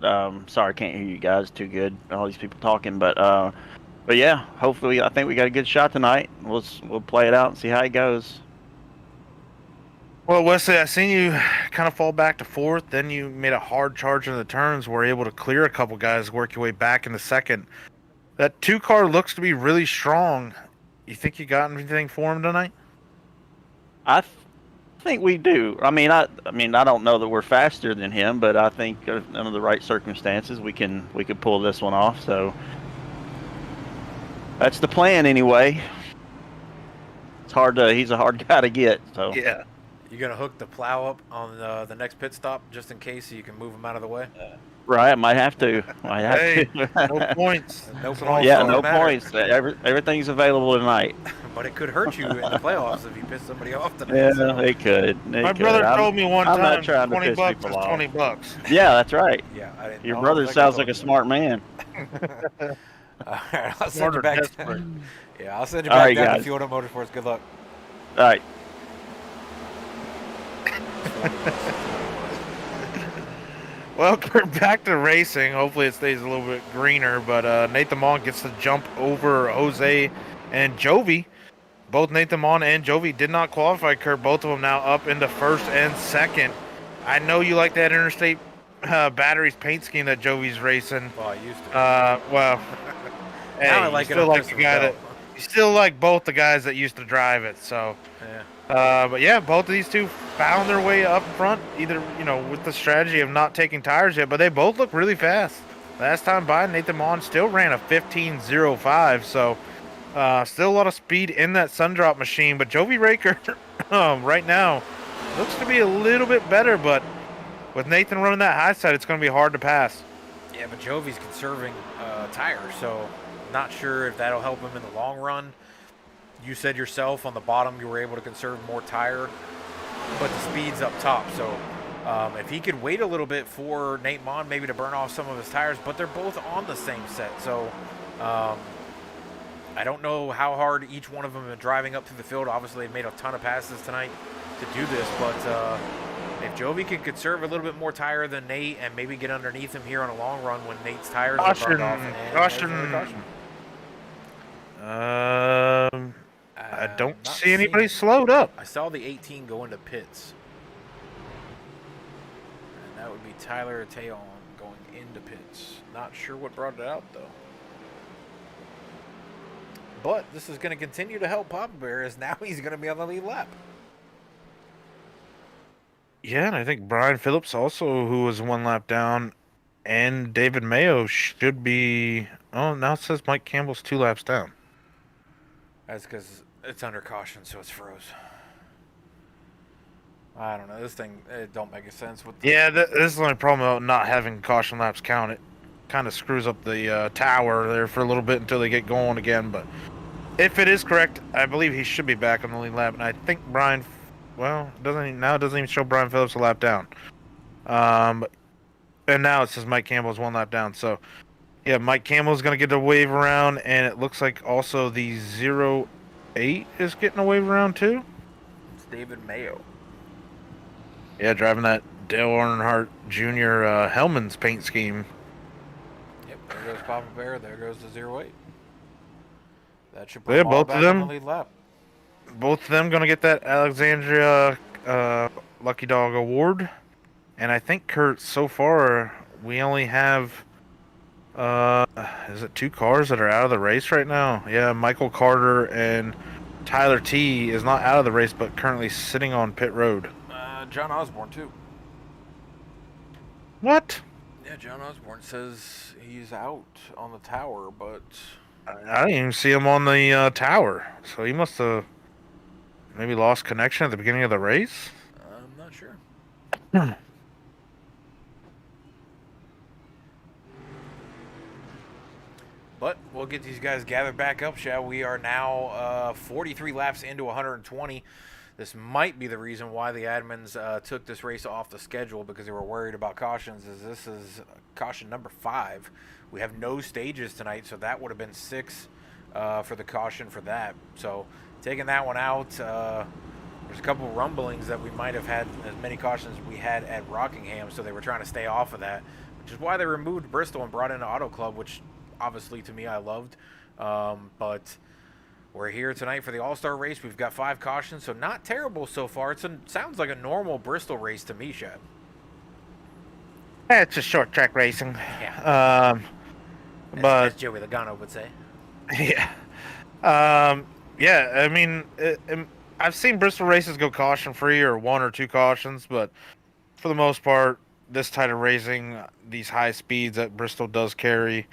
Sorry, I can't hear you guys too good. All these people talking, but yeah, hopefully, I think we got a good shot tonight. We'll play it out and see how it goes. Well, Wesley, I seen you kind of fall back to fourth. Then you made a hard charge in the turns. Were able to clear a couple guys, work your way back into second. That 2 car looks to be really strong. You think you got anything for him tonight? I think we do. I mean, I don't know that we're faster than him, but I think under the right circumstances, we can pull this one off. So that's the plan, anyway. It's hard to. He's a hard guy to get. So Yeah. You gonna hook the plow up on the next pit stop just in case so you can move him out of the way? right, I might have to. Hey, no points. No That's all points. Yeah, Doesn't no matter. points. Everything's available tonight. But it could hurt you in the playoffs if you piss somebody off tonight. Yeah, so. it could. My brother told me one I'm not time, trying to 20 piss bucks people is off. 20 bucks. Yeah, that's right. Yeah, I didn't Your know. brother I sounds like told a you. smart man. All right, I'll send Smarter you back. desperate. Yeah, I'll send you All back right, down to guys. Field of Motorsports. Good luck. All right. Well, we're back to racing. Hopefully it stays a little bit greener, but Nathan Mon gets the jump over Jose and Jovi. Both Nathan Mon and Jovi did not qualify, Kurt. Both of them now up into first and second. I know you like that Interstate Batteries paint scheme that Jovi's racing. Well, I used to. Well, hey, Now I like you it still on like the Pistons guy Belt. you still like both the guys that used to drive it, so. Yeah. But yeah, both of these two found their way up front, either, with the strategy of not taking tires yet, but they both look really fast. Last time by, Nathan Mon still ran a 15.05, so still a lot of speed in that Sundrop machine. But Jovi Raker, right now, looks to be a little bit better, but with Nathan running that high side, it's going to be hard to pass. Yeah, but Jovi's conserving tires, so not sure if that'll help him in the long run. You said yourself on the bottom you were able to conserve more tire, but the speed's up top. So if he could wait a little bit for Nate Mon maybe to burn off some of his tires, but they're both on the same set. So I don't know how hard each one of them are driving up through the field. Obviously, they've made a ton of passes tonight to do this, but if Jovi can conserve a little bit more tire than Nate and maybe get underneath him here on a long run when Nate's tires are burned off. And Caution. I don't not see anybody seeing- slowed up. I saw the 18 go into pits. And that would be Tyler Tayon going into pits. Not sure what brought it out, though. But this is going to continue to help Papa Bear as now he's going to be on the lead lap. Yeah, and I think Brian Phillips also, who was 1 lap down, and David Mayo should be... Oh, now it says Mike Campbell's 2 laps down. That's because it's under caution, so it's froze. I don't know. This thing, it don't make a sense. With the, Yeah, this is the only problem about not having caution laps count. It kind of screws up the tower there for a little bit until they get going again. But if it is correct, I believe he should be back on the lead lap. And I think Brian, well, it doesn't even show Brian Phillips a lap down. And now it says Mike Campbell's 1 lap down. So, yeah, Mike Campbell's going to get a wave around. And it looks like also the 08 is getting a wave around too. it's David Mayo. Yeah, driving that Dale Earnhardt Jr. Hellman's paint scheme. Yep, there goes Papa Bear. There goes the 08. That should put Yeah, them all both of back on them. the lead lap. Both of them going to get that Alexandria Lucky Dog Award. And I think, Kurt, so far, we only have, is it 2 cars that are out of the race right now? Yeah, Michael Carter and Tyler T is not out of the race, but currently sitting on pit road. John Osborne, too. What? Yeah, John Osborne says he's out on the tower, but I didn't even see him on the tower. So he must have maybe lost connection at the beginning of the race? I'm not sure. But we'll get these guys gathered back up, shall we? Are now 43 laps into 120. This might be the reason why the admins took this race off the schedule, because they were worried about cautions, as this is caution number 5. We have no stages tonight, so that would have been 6 for the caution for that. So taking that one out, there's a couple rumblings that we might have had as many cautions as we had at Rockingham, so they were trying to stay off of that, which is why they removed Bristol and brought in Auto Club, which obviously to me I loved. But We're here tonight for the All-Star race. We've got 5 cautions, so not terrible so far. Sounds like a normal Bristol race to me, Shad. It's just short track racing. Yeah. But as Joey Logano would say. yeah. Yeah, I mean, I've seen Bristol races go caution free or 1 or 2 cautions, but for the most part, this type of racing, these high speeds that Bristol does carry,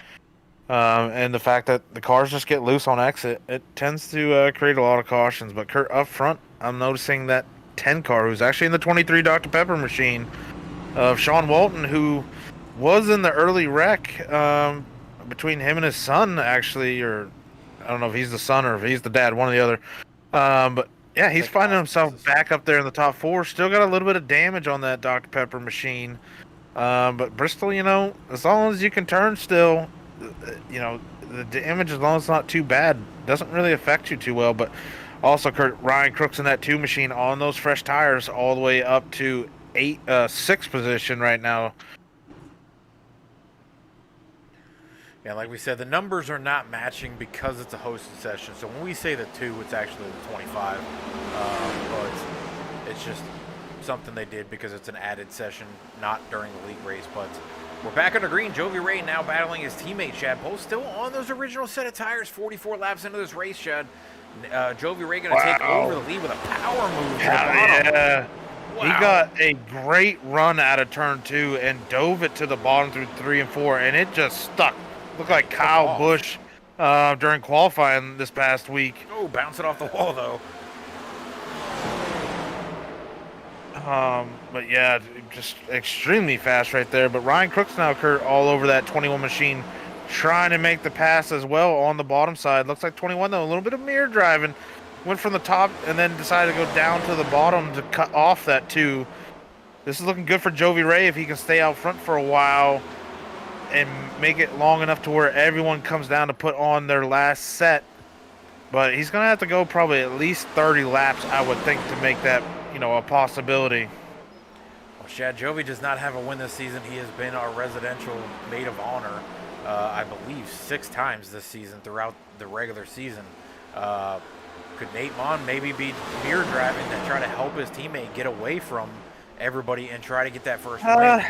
and the fact that the cars just get loose on exit, it tends to create a lot of cautions. But Kurt, up front, I'm noticing that 10 car, who's actually in the 23 Dr. Pepper machine, of Sean Walton, who was in the early wreck between him and his son, actually, or I don't know if he's the son or if he's the dad, one or the other. But yeah, he's finding himself back up there in the top 4. Still got a little bit of damage on that Dr. Pepper machine. But Bristol, as long as you can turn still, the damage, as long as it's not too bad, doesn't really affect you too well. But also, Kurt, Ryan Crooks in that 2 machine on those fresh tires all the way up to 6th position right now. Yeah, like we said, the numbers are not matching because it's a hosted session. So when we say the 2, it's actually the 25. But it's just something they did because it's an added session, not during the league race. But we're back on the green. Jovi Ray now battling his teammate, Chad Post, still on those original set of tires, 44 laps into this race, Chad. Jovi Ray going to take over the lead with a power move to the bottom. Yeah. Wow. He got a great run out of turn 2 and dove it to the bottom through 3 and 4, and it just stuck. Looked like Kyle Busch during qualifying this past week. Oh, bouncing off the wall, though. But yeah, just extremely fast right there. But Ryan Crooks now, Kurt, all over that 21 machine, trying to make the pass as well on the bottom side. Looks like 21, though, a little bit of mirror driving. Went from the top and then decided to go down to the bottom to cut off that 2. This is looking good for Jovi Ray if he can stay out front for a while and make it long enough to where everyone comes down to put on their last set. But he's going to have to go probably at least 30 laps, I would think, to make that, a possibility. Well, Shad, Jovi does not have a win this season. He has been our residential maid of honor, I believe, 6 times this season throughout the regular season. Could Nate Mon maybe be mirror driving to try to help his teammate get away from everybody and try to get that first win?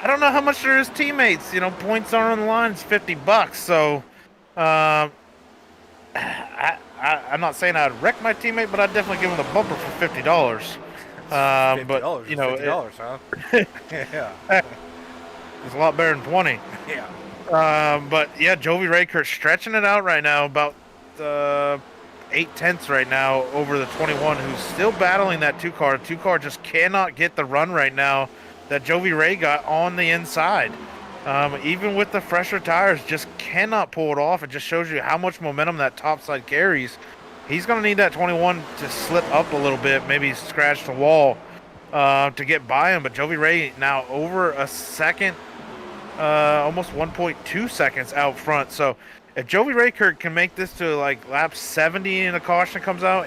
I don't know how much there is teammates. Points are on the line. It's $50. So, I'm not saying I'd wreck my teammate, but I'd definitely give him the bumper for $50. $50, but $50, huh? Yeah, it's a lot better than 20. Yeah. But yeah, Jovi Raker stretching it out right now, about 8/10 right now over the 21, who's still battling that 2 car. 2 car just cannot get the run right now that Jovi Ray got on the inside. Even with the fresher tires, just cannot pull it off. It just shows you how much momentum that top side carries. He's going to need that 21 to slip up a little bit, maybe scratch the wall to get by him. But Jovi Ray now over a second, almost 1.2 seconds out front. So if Jovi Raykirk can make this to like lap 70 and a caution comes out,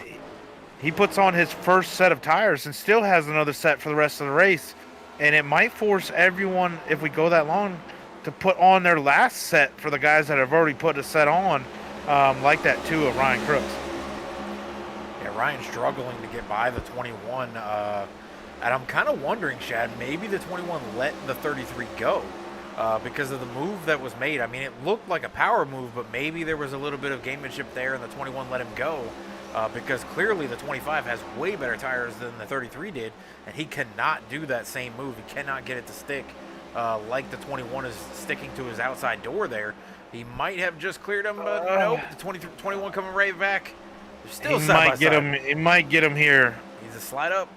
he puts on his first set of tires and still has another set for the rest of the race. And it might force everyone, if we go that long, to put on their last set for the guys that have already put a set on, like that too of Ryan Crooks. Yeah, Ryan's struggling to get by the 21. And I'm kind of wondering, Shad, maybe the 21 let the 33 go. Because of the move that was made. I mean, it looked like a power move, but maybe there was a little bit of gamemanship there, and the 21 let him go. Because clearly the 25 has way better tires than the 33 did, and he cannot do that same move. He cannot get it to stick like the 21 is sticking to his outside door there. He might have just cleared him, but nope. The 21 coming right back. They're still side by side. He might get him here. He's a slide up.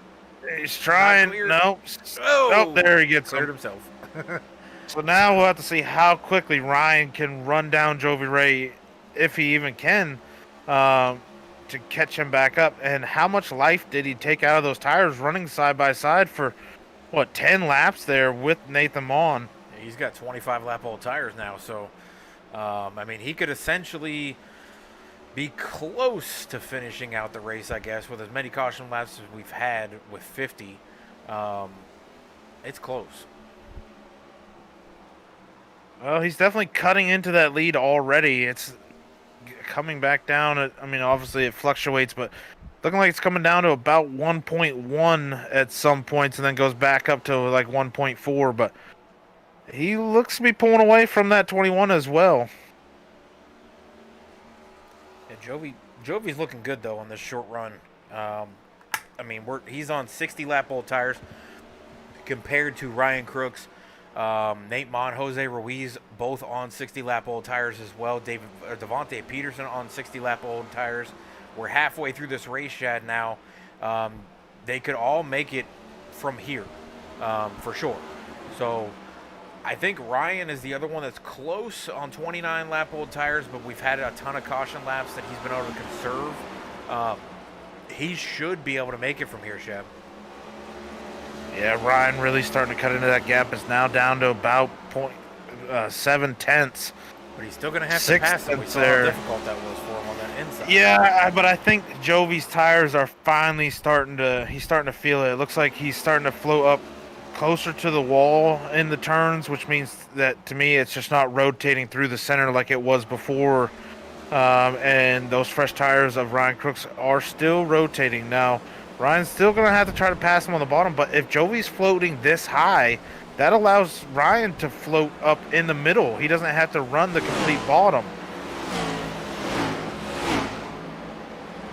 He's trying. Nope. Oh, nope, there he gets cleared him. himself. So now we'll have to see how quickly Ryan can run down Jovi Ray, if he even can, to catch him back up. And how much life did he take out of those tires running side by side for, 10 laps there with Nathan Mon? Yeah, he's got 25 lap old tires now. So, I mean, he could essentially be close to finishing out the race, I guess, with as many caution laps as we've had with 50. It's close. Well, he's definitely cutting into that lead already. It's coming back down. I mean, obviously it fluctuates, but looking like it's coming down to about 1.1 at some points, and then goes back up to like 1.4. But he looks to be pulling away from that 21 as well. Yeah, Jovi's looking good though on this short run. I mean, he's on 60 lap old tires compared to Ryan Crooks, Nate Mon, Jose Ruiz, both on 60 lap old tires as well. Devontae Peterson on 60 lap old tires. We're halfway through this race, Chad. Now, they could all make it from here, for sure. So, I think Ryan is the other one that's close on 29 lap old tires, but we've had a ton of caution laps that he's been able to conserve. He should be able to make it from here, Sheb. Yeah, Ryan really starting to cut into that gap. It's now down to about 0.7 But he's still going to have to pass him. We saw how difficult that was for him on that inside. Yeah, but I think Jovi's tires are finally starting to feel it. It looks like he's starting to float up closer to the wall in the turns, which means that to me it's just not rotating through the center like it was before. And those fresh tires of Ryan Crooks are still rotating. Now, Ryan's still going to have to try to pass him on the bottom, but if Jovi's floating this high, that allows Ryan to float up in the middle. He doesn't have to run the complete bottom.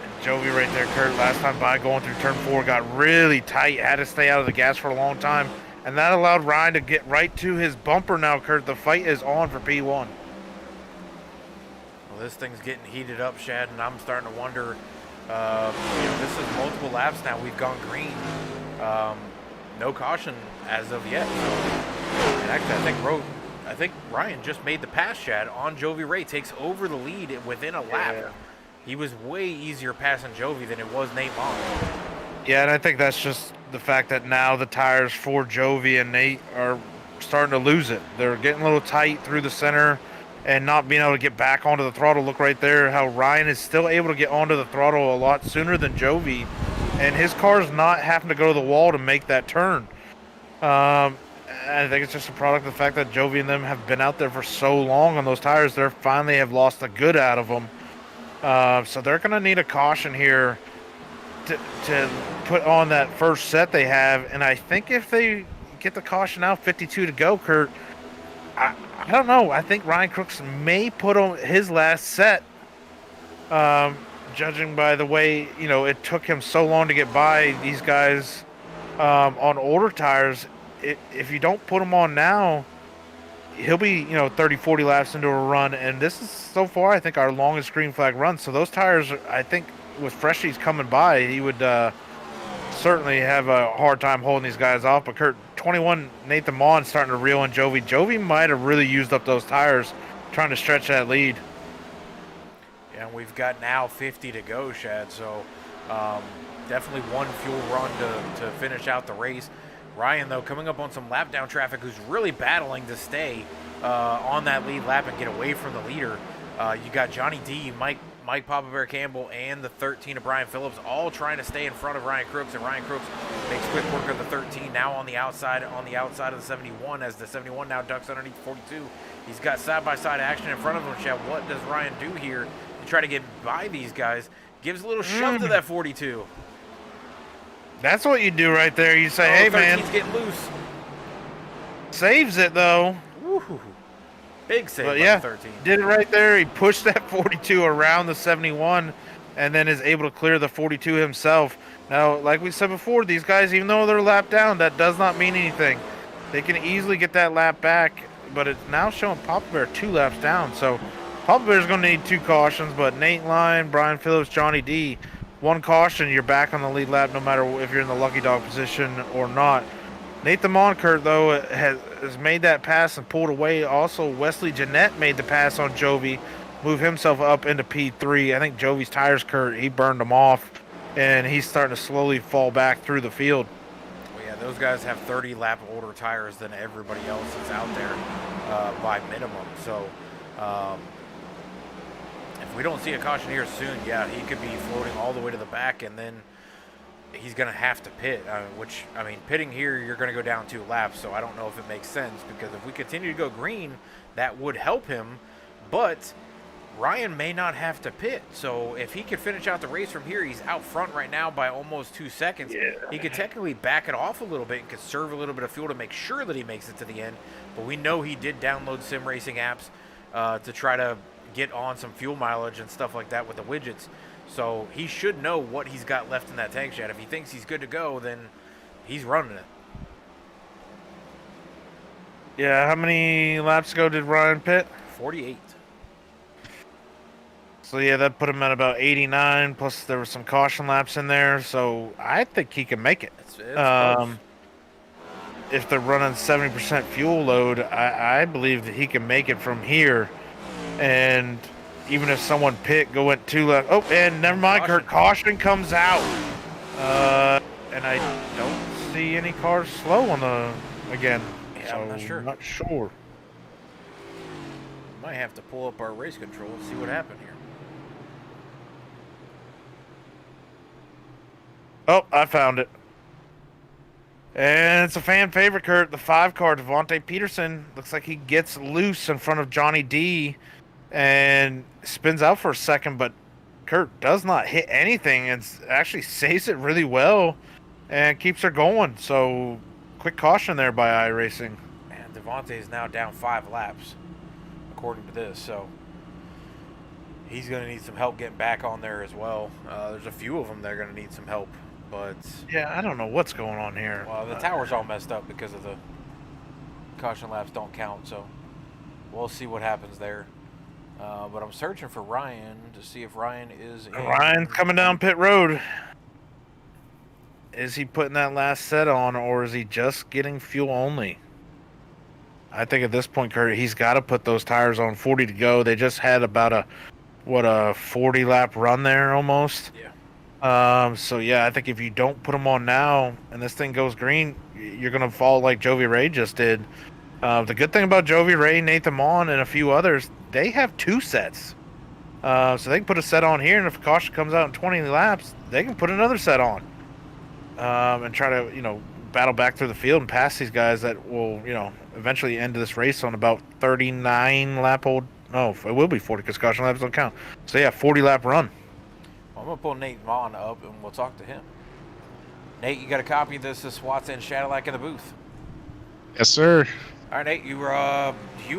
And Jovi right there, Kurt, last time by going through turn 4, got really tight, had to stay out of the gas for a long time, and that allowed Ryan to get right to his bumper now, Kurt. The fight is on for P1. Well, this thing's getting heated up, Shad, and I'm starting to wonder, this is multiple laps now. We've gone green. No caution as of yet. And actually, I think Ryan just made the pass, Shad, on Jovi Ray. Takes over the lead within a lap. Yeah. He was way easier passing Jovi than it was Nate Mon. Yeah, and I think that's just the fact that now the tires for Jovi and Nate are starting to lose it. They're getting a little tight through the center and not being able to get back onto the throttle. Look right there how Ryan is still able to get onto the throttle a lot sooner than Jovi, and his car's not having to go to the wall to make that turn. I think it's just a product of the fact that Jovi and them have been out there for so long on those tires. They finally have lost the good out of them. So they're going to need a caution here to put on that first set they have. And I think if they get the caution out, 52 to go, Kurt, I don't know. I think Ryan Crooks may put on his last set, judging by the way, it took him so long to get by these guys on older tires. If you don't put him on now, he'll be 30, 40 laps into a run. And this is so far, I think, our longest green flag run. So those tires, I think, with freshies coming by, he would certainly have a hard time holding these guys off. But Kurt, 21, Nathan Mon starting to reel in Jovi. Jovi might have really used up those tires trying to stretch that lead. Yeah, and we've got now 50 to go, Shad. So definitely one fuel run to finish out the race. Ryan, though, coming up on some lap down traffic, who's really battling to stay on that lead lap and get away from the leader. You got Johnny D, Mike Papa Bear Campbell, and the 13 of Brian Phillips, all trying to stay in front of Ryan Crooks, and Ryan Crooks makes quick work of the 13, now on the outside of the 71, as the 71 now ducks underneath 42. He's got side-by-side action in front of him, Chad. What does Ryan do here to try to get by these guys? Gives a little shove to that 42. That's what you do right there. You say, hey, man. 13's getting loose. Saves it, though. Woo-hoo. Big save by yeah, the 13. Did it right there. He pushed that 42 around the 71 and then is able to clear the 42 himself. Now, like we said before, these guys, even though they're lapped down, that does not mean anything. They can easily get that lap back, but it's now showing Papa Bear 2 laps down. So Papa Bear's going to need 2 cautions, but Nate Lyon, Brian Phillips, Johnny D, 1 caution, you're back on the lead lap no matter if you're in the lucky dog position or not. Nathan Monkert, though, has made that pass and pulled away. Also, Wesley Jeanette made the pass on Jovi, move himself up into P3. I think Jovi's tires, Kurt, he burned them off, and he's starting to slowly fall back through the field. Well, yeah, those guys have 30 lap older tires than everybody else that's out there by minimum. So if we don't see a caution here soon, yeah, he could be floating all the way to the back, and then he's going to have to pit, pitting here, you're going to go down 2 laps, so I don't know if it makes sense, because if we continue to go green, that would help him, but Ryan may not have to pit. So if he could finish out the race from here, he's out front right now by almost 2 seconds. Yeah. He could technically back it off a little bit and conserve a little bit of fuel to make sure that he makes it to the end. But we know he did download sim racing apps to try to get on some fuel mileage and stuff like that with the widgets. So he should know what he's got left in that tank shed. If he thinks he's good to go, then he's running it. Yeah, how many laps ago did Ryan pit? 48. So yeah, that put him at about 89. Plus there were some caution laps in there, so I think he can make it. It's close. If they're running 70% fuel load, I believe that he can make it from here. And even if someone go in 2 laps. Oh, and never mind, Kurt. Caution comes out. And I don't see any cars slow on the again. Yeah, so I'm not sure. Not sure. Might have to pull up our race control and see what happened here. Oh, I found it. And it's a fan favorite, Kurt. The 5 car, Devontae Peterson. Looks like he gets loose in front of Johnny D and spins out for a second, but Kurt does not hit anything and actually saves it really well and keeps her going. So, quick caution there by iRacing. And Devontae is now down 5 laps, according to this. So, he's going to need some help getting back on there as well. There's a few of them that are going to need some help. But yeah, I don't know what's going on here. Well, the tower's all messed up because of the caution laps don't count, so we'll see what happens there. But I'm searching for Ryan to see if Ryan is in. Ryan's coming down pit road. Is he putting that last set on, or is he just getting fuel only? I think at this point, Kurt, he's got to put those tires on. 40 to go. They just had about a 40 lap run there almost. Yeah. So yeah, I think if you don't put them on now and this thing goes green, you're gonna fall like Jovi Ray just did. The good thing about Jovi Ray, Nathan Mon, and a few others, they have 2 sets. So they can put a set on here, and if a caution comes out in 20 laps, they can put another set on. And try to, battle back through the field and pass these guys that will, eventually end this race on about 39 lap old. No, it will be 40 because caution laps don't count. So yeah, 40 lap run. I'm going to pull Nate Vaughn up and we'll talk to him. Nate, you got a copy of this? This is Watson and Shadowlack in the booth. Yes, sir. All right, Nate, you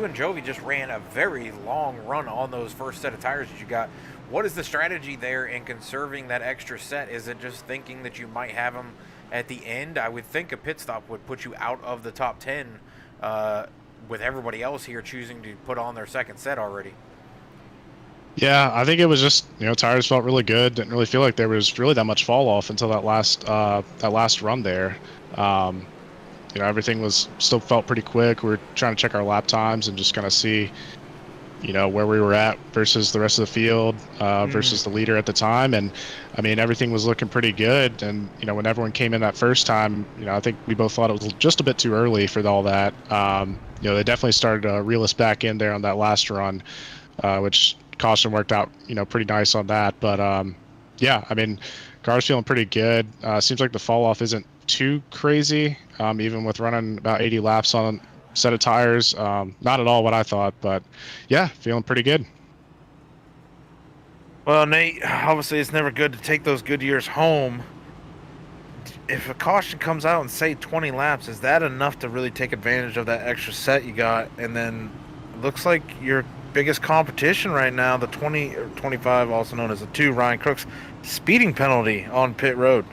and Jovi just ran a very long run on those first set of tires that you got. What is the strategy there in conserving that extra set? Is it just thinking that you might have them at the end? I would think a pit stop would put you out of the top 10 with everybody else here choosing to put on their second set already. Yeah, I think it was just tires felt really good. Didn't really feel like there was really that much fall off until that last run there. Everything was still felt pretty quick. We were trying to check our lap times and just kind of see, where we were at versus the rest of the field, versus the leader at the time. And I mean, everything was looking pretty good. And when everyone came in that first time, I think we both thought it was just a bit too early for all that. They definitely started to reel us back in there on that last run, which caution worked out, pretty nice on that. But yeah, I mean, car's feeling pretty good. Seems like the fall off isn't too crazy, even with running about 80 laps on a set of tires. Not at all what I thought, but yeah, feeling pretty good. Well, Nate, obviously it's never good to take those good years home. If a caution comes out in, say, 20 laps, is that enough to really take advantage of that extra set you got? And then it looks like your biggest competition right now, the 20 or 25, also known as the 2, Ryan Crooks, speeding penalty on pit road.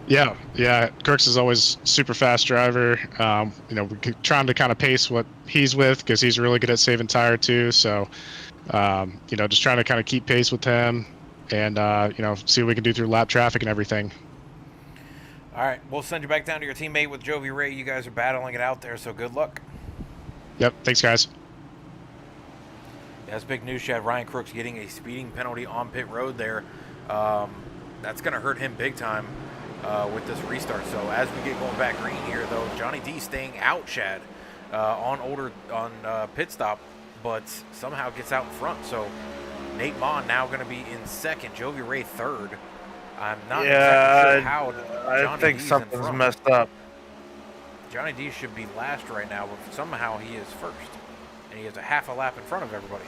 Yeah. Crooks is always super fast driver. We're trying to kind of pace what he's with because he's really good at saving tire too. So, just trying to kind of keep pace with him and, see what we can do through lap traffic and everything. All right, we'll send you back down to your teammate with Jovi Ray. You guys are battling it out there, so good luck. Yep. Thanks, guys. That's big news, Chad. Ryan Crooks getting a speeding penalty on pit road there. That's going to hurt him big time with this restart. So as we get going back green here, though, Johnny D staying out, Chad, on pit stop, but somehow gets out in front. So Nate Vaughn now going to be in second, Jovi Ray third. I'm not exactly sure how Johnny I think D's something's messed up. Johnny D should be last right now, but somehow he is first. And he has a half a lap in front of everybody.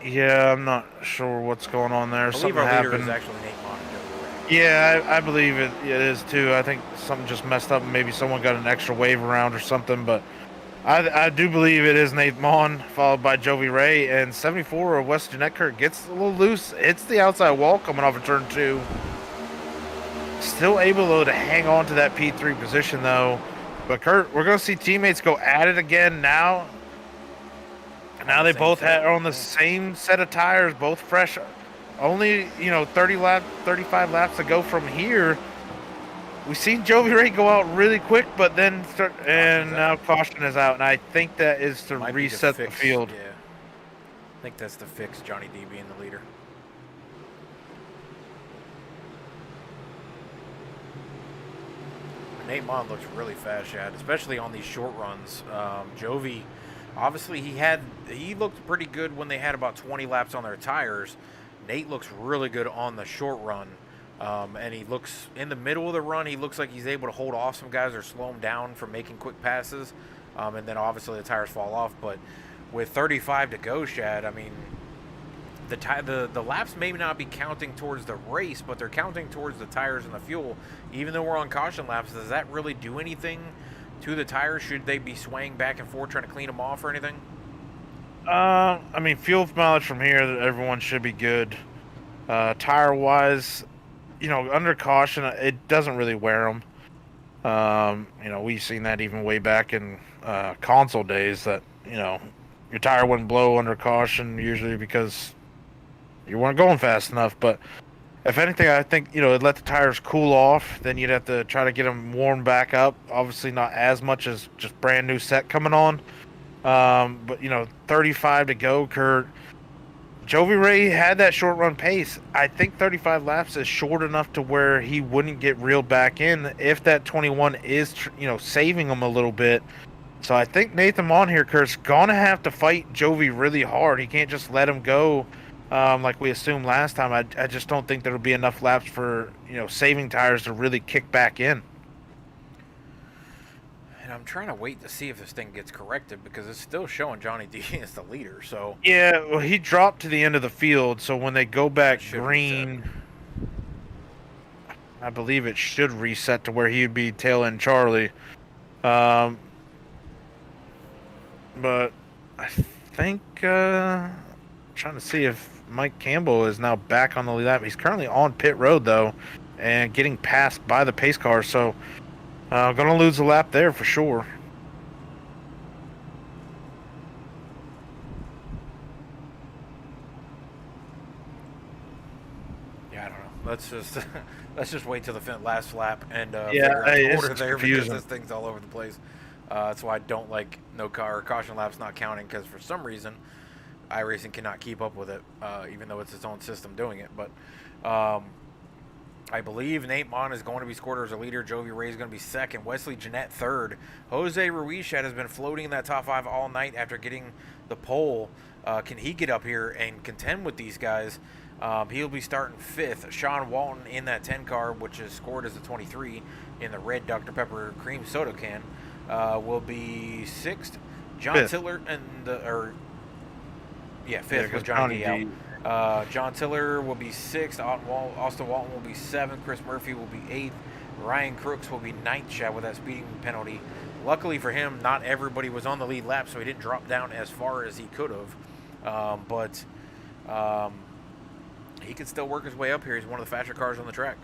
Yeah, I'm not sure what's going on there. I believe Something our leader happened. is actually Nate Mon and Joey Ray. Yeah, I believe it is too. I think something just messed up. Maybe someone got an extra wave around or something. But I do believe it is Nate Mon, followed by Jovi Ray. And 74 of West Jeanette Kurt gets a little loose. Hits the outside wall coming off of turn 2. Still able, though, to hang on to that P3 position, though. But Kurt, we're going to see teammates go at it again now. Now they both are on the same set of tires, both fresh. Only, 35 laps to go from here. We've seen Jovi Ray go out really quick, but then now caution is out, and I think that is to reset the field. Yeah, I think that's to fix Johnny D being the leader. Nate Mon looks really fast, Shad, especially on these short runs. Jovi, obviously he looked pretty good when they had about 20 laps on their tires. Nate looks really good on the short run. And he looks in the middle of the run. He looks like he's able to hold off some guys or slow them down from making quick passes. And then obviously the tires fall off. But with 35 to go, Shad, I mean, the laps may not be counting towards the race, but they're counting towards the tires and the fuel. Even though we're on caution laps, does that really do anything to the tires? Should they be swaying back and forth trying to clean them off or anything? I mean, fuel mileage from here, everyone should be good. Tire-wise, under caution, it doesn't really wear them. We've seen that even way back in console days that, your tire wouldn't blow under caution usually because you weren't going fast enough. But if anything, I think, it'd let the tires cool off. Then you'd have to try to get them warmed back up. Obviously not as much as just brand new set coming on. But 35 to go, Kurt. Jovi Ray had that short run pace. I think 35 laps is short enough to where he wouldn't get reeled back in if that 21 is, saving him a little bit. So I think Nathan Mon here, Kurt's gonna have to fight Jovi really hard. He can't just let him go like we assumed last time. I just don't think there'll be enough laps for, saving tires to really kick back in. And I'm trying to wait to see if this thing gets corrected because it's still showing Johnny D as the leader. So yeah, well, he dropped to the end of the field. So when they go back green, I believe it should reset to where he'd be tail end Charlie. But I think trying to see if Mike Campbell is now back on the lead lap. He's currently on pit road though, and getting passed by the pace car. So. Gonna lose a lap there for sure. Yeah, I don't know. Let's just wait till the last lap and Yeah, figure out the it's order there because confusing. this thing's all over the place. That's why I don't like caution laps not counting because for some reason iRacing cannot keep up with it, even though it's its own system doing it. But I believe Nate Mon is going to be scored as a leader. Jovi Ray is going to be second. Wesley Jeanette third. Jose Ruiz has been floating in that top 5 all night after getting the pole. Can he get up here and contend with these guys? He'll be starting 5th. Sean Walton in that 10 car, which is scored as a 23 in the red Dr. Pepper cream soda can, will be 6th. John Fifth. Tiller and fifth Yeah, with Johnny D out. D. John Tiller will be 6th. Austin Walton will be 7th. Chris Murphy will be 8th. Ryan Crooks will be 9th, Chad, with that speeding penalty. Luckily for him, not everybody was on the lead lap, so he didn't drop down as far as he could have. But he could still work his way up here. He's one of the faster cars on the track.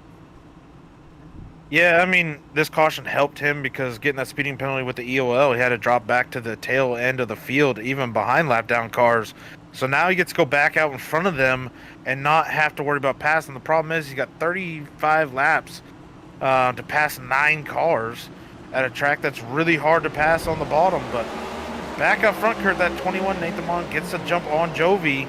Yeah, I mean, this caution helped him because getting that speeding penalty with the EOL, he had to drop back to the tail end of the field, even behind lap down cars. So now he gets to go back out in front of them and not have to worry about passing. The problem is he's got 35 laps to pass 9 cars at a track that's really hard to pass on the bottom. But back up front, Kurt, that 21, Nathan Mon gets a jump on Jovi.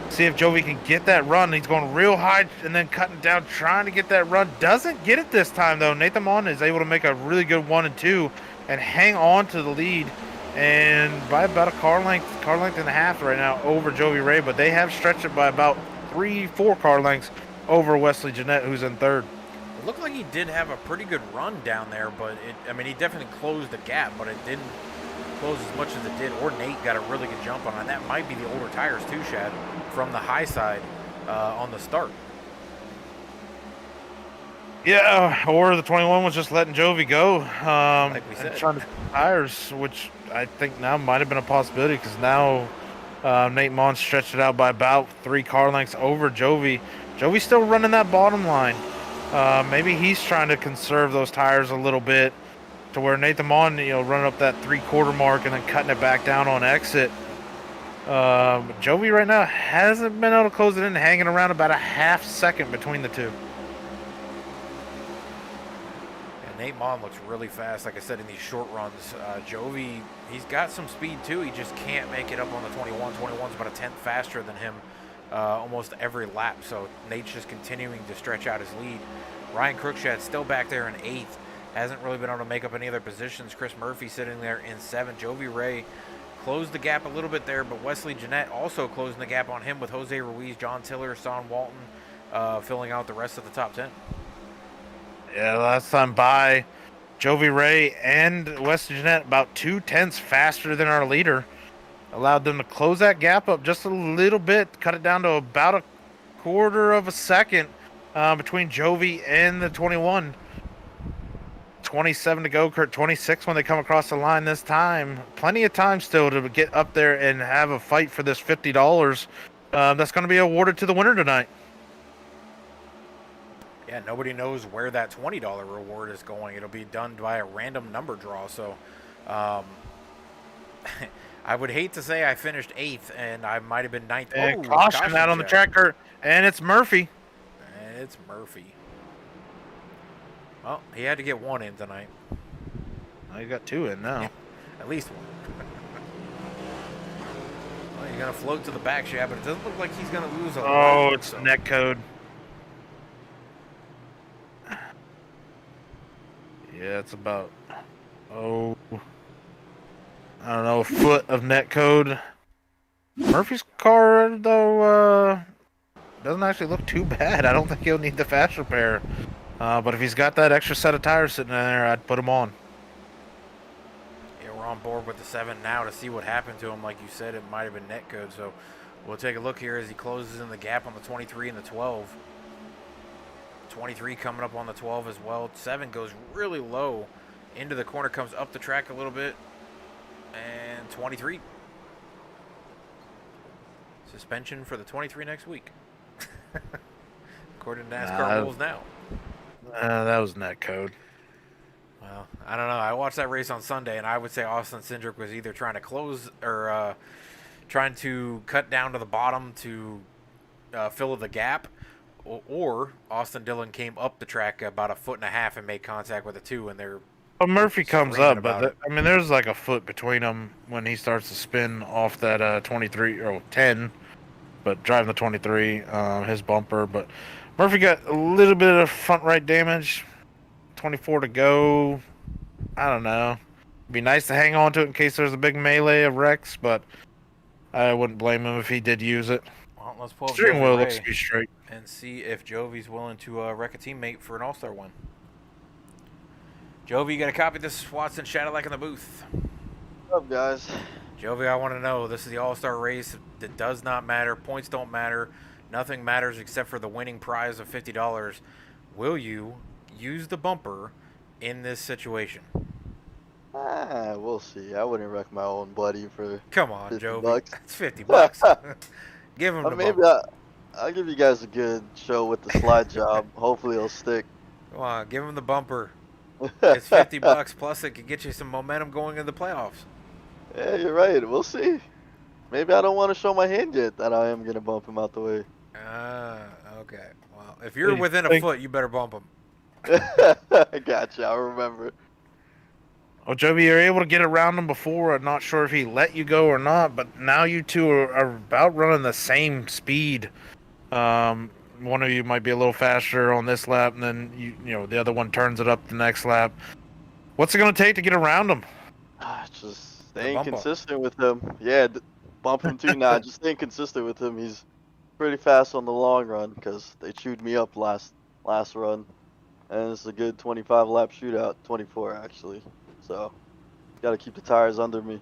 See if Jovi can get that run. He's going real high and then cutting down, trying to get that run. Doesn't get it this time, though. Nathan Mon is able to make a really good 1 and 2 and hang on to the lead. And by about a car length and a half right now over Jovi Ray, but they have stretched it by about 3-4 car lengths over Wesley Jeanette, who's in 3rd. It looked like he did have a pretty good run down there, but he definitely closed the gap, but it didn't close as much as it did, or Nate got a really good jump on it. That might be the older tires too, Shad, from the high side on the start. Yeah, or the 21 was just letting Jovi go. Like we said. And trying to tires, which I think now might have been a possibility because now Nate Mon stretched it out by about 3 car lengths over Jovi. Jovi's still running that bottom line. Maybe he's trying to conserve those tires a little bit to where Nathan Mon, running up that 3/4 mark and then cutting it back down on exit. Jovi right now hasn't been able to close it in, hanging around about a half second between the two. Nate Mon looks really fast, like I said, in these short runs. Jovi, he's got some speed too. He just can't make it up on the 21. 21's about a tenth faster than him almost every lap. So Nate's just continuing to stretch out his lead. Ryan Cruikshank still back there in 8th. Hasn't really been able to make up any other positions. Chris Murphy sitting there in 7th. Jovi Ray closed the gap a little bit there, but Wesley Jeanette also closing the gap on him with Jose Ruiz, John Tiller, Son Walton filling out the rest of the top 10. Yeah, last time by, Jovi Ray and Wesley Jeanette about 2/10 faster than our leader. Allowed them to close that gap up just a little bit, cut it down to about a 1/4 of a second between Jovi and the 21. 27 to go, Kurt. 26 when they come across the line this time. Plenty of time still to get up there and have a fight for this $50 that's going to be awarded to the winner tonight. Yeah, nobody knows where that $20 reward is going. It'll be done by a random number draw. So I would hate to say I finished 8th and I might have been 9th. And caution out on the track, Kurt. And it's Murphy. And it's Murphy. Well, he had to get 1 in tonight. Oh, you got 2 in now. Yeah, at least 1. Well, you're going to float to the back, Shad, but it doesn't look like he's going to lose a lot. Oh, it's net code. Yeah, it's about, I don't know, a foot of net code. Murphy's car, though, doesn't actually look too bad. I don't think he'll need the fast repair. But if he's got that extra set of tires sitting in there, I'd put him on. Yeah, we're on board with the 7 now to see what happened to him. Like you said, it might have been net code. So we'll take a look here as he closes in the gap on the 23 and the 12. 23 coming up on the 12 as well. 7 goes really low into the corner, comes up the track a little bit, and 23. Suspension for the 23 next week. According to NASCAR rules now. That was net code. Well, I don't know. I watched that race on Sunday, and I would say Austin Cindric was either trying to close or trying to cut down to the bottom to fill the gap, or Austin Dillon came up the track about 1.5 foot and made contact with a 2, and they're. Well, Murphy comes up, but there's like a foot between them when he starts to spin off that 23 or 10, but driving the 23, his bumper. But Murphy got a little bit of front right damage. 24 to go. I don't know. It'd be nice to hang on to it in case there's a big melee of wrecks, but I wouldn't blame him if he did use it. Well, let's pull up Steering wheel Jovi looks Ray to be straight. and see if Jovi's willing to wreck a teammate for an All-Star win. Jovi, you got a copy of this? Watson Shadowlike in the booth. What's up, guys? Jovi, I want to know, this is the All-Star race. It does not matter. Points don't matter. Nothing matters except for the winning prize of $50. Will you use the bumper in this situation? We'll see. I wouldn't wreck my own buddy for Come on, 50 Jovi. bucks. It's $50. Give him the Maybe bumper. I'll give you guys a good show with the slide job. Hopefully it'll stick. Come on, give him the bumper. It's $50 plus it could get you some momentum going into the playoffs. Yeah, you're right. We'll see. Maybe I don't want to show my hand yet that I am going to bump him out the way. Okay. Well, if you're within a foot, you better bump him. I gotcha. I'll remember. Well, Jovi, you're able to get around him before. I'm not sure if he let you go or not, but now you two are about running the same speed. One of you might be a little faster on this lap, and then you know the other one turns it up the next lap. What's it going to take to get around him? Just staying consistent with him. Yeah, bump him too. Nah, just staying consistent with him. He's pretty fast on the long run because they chewed me up last run, and it's a good 25 lap shootout, 24 actually. So got to keep the tires under me.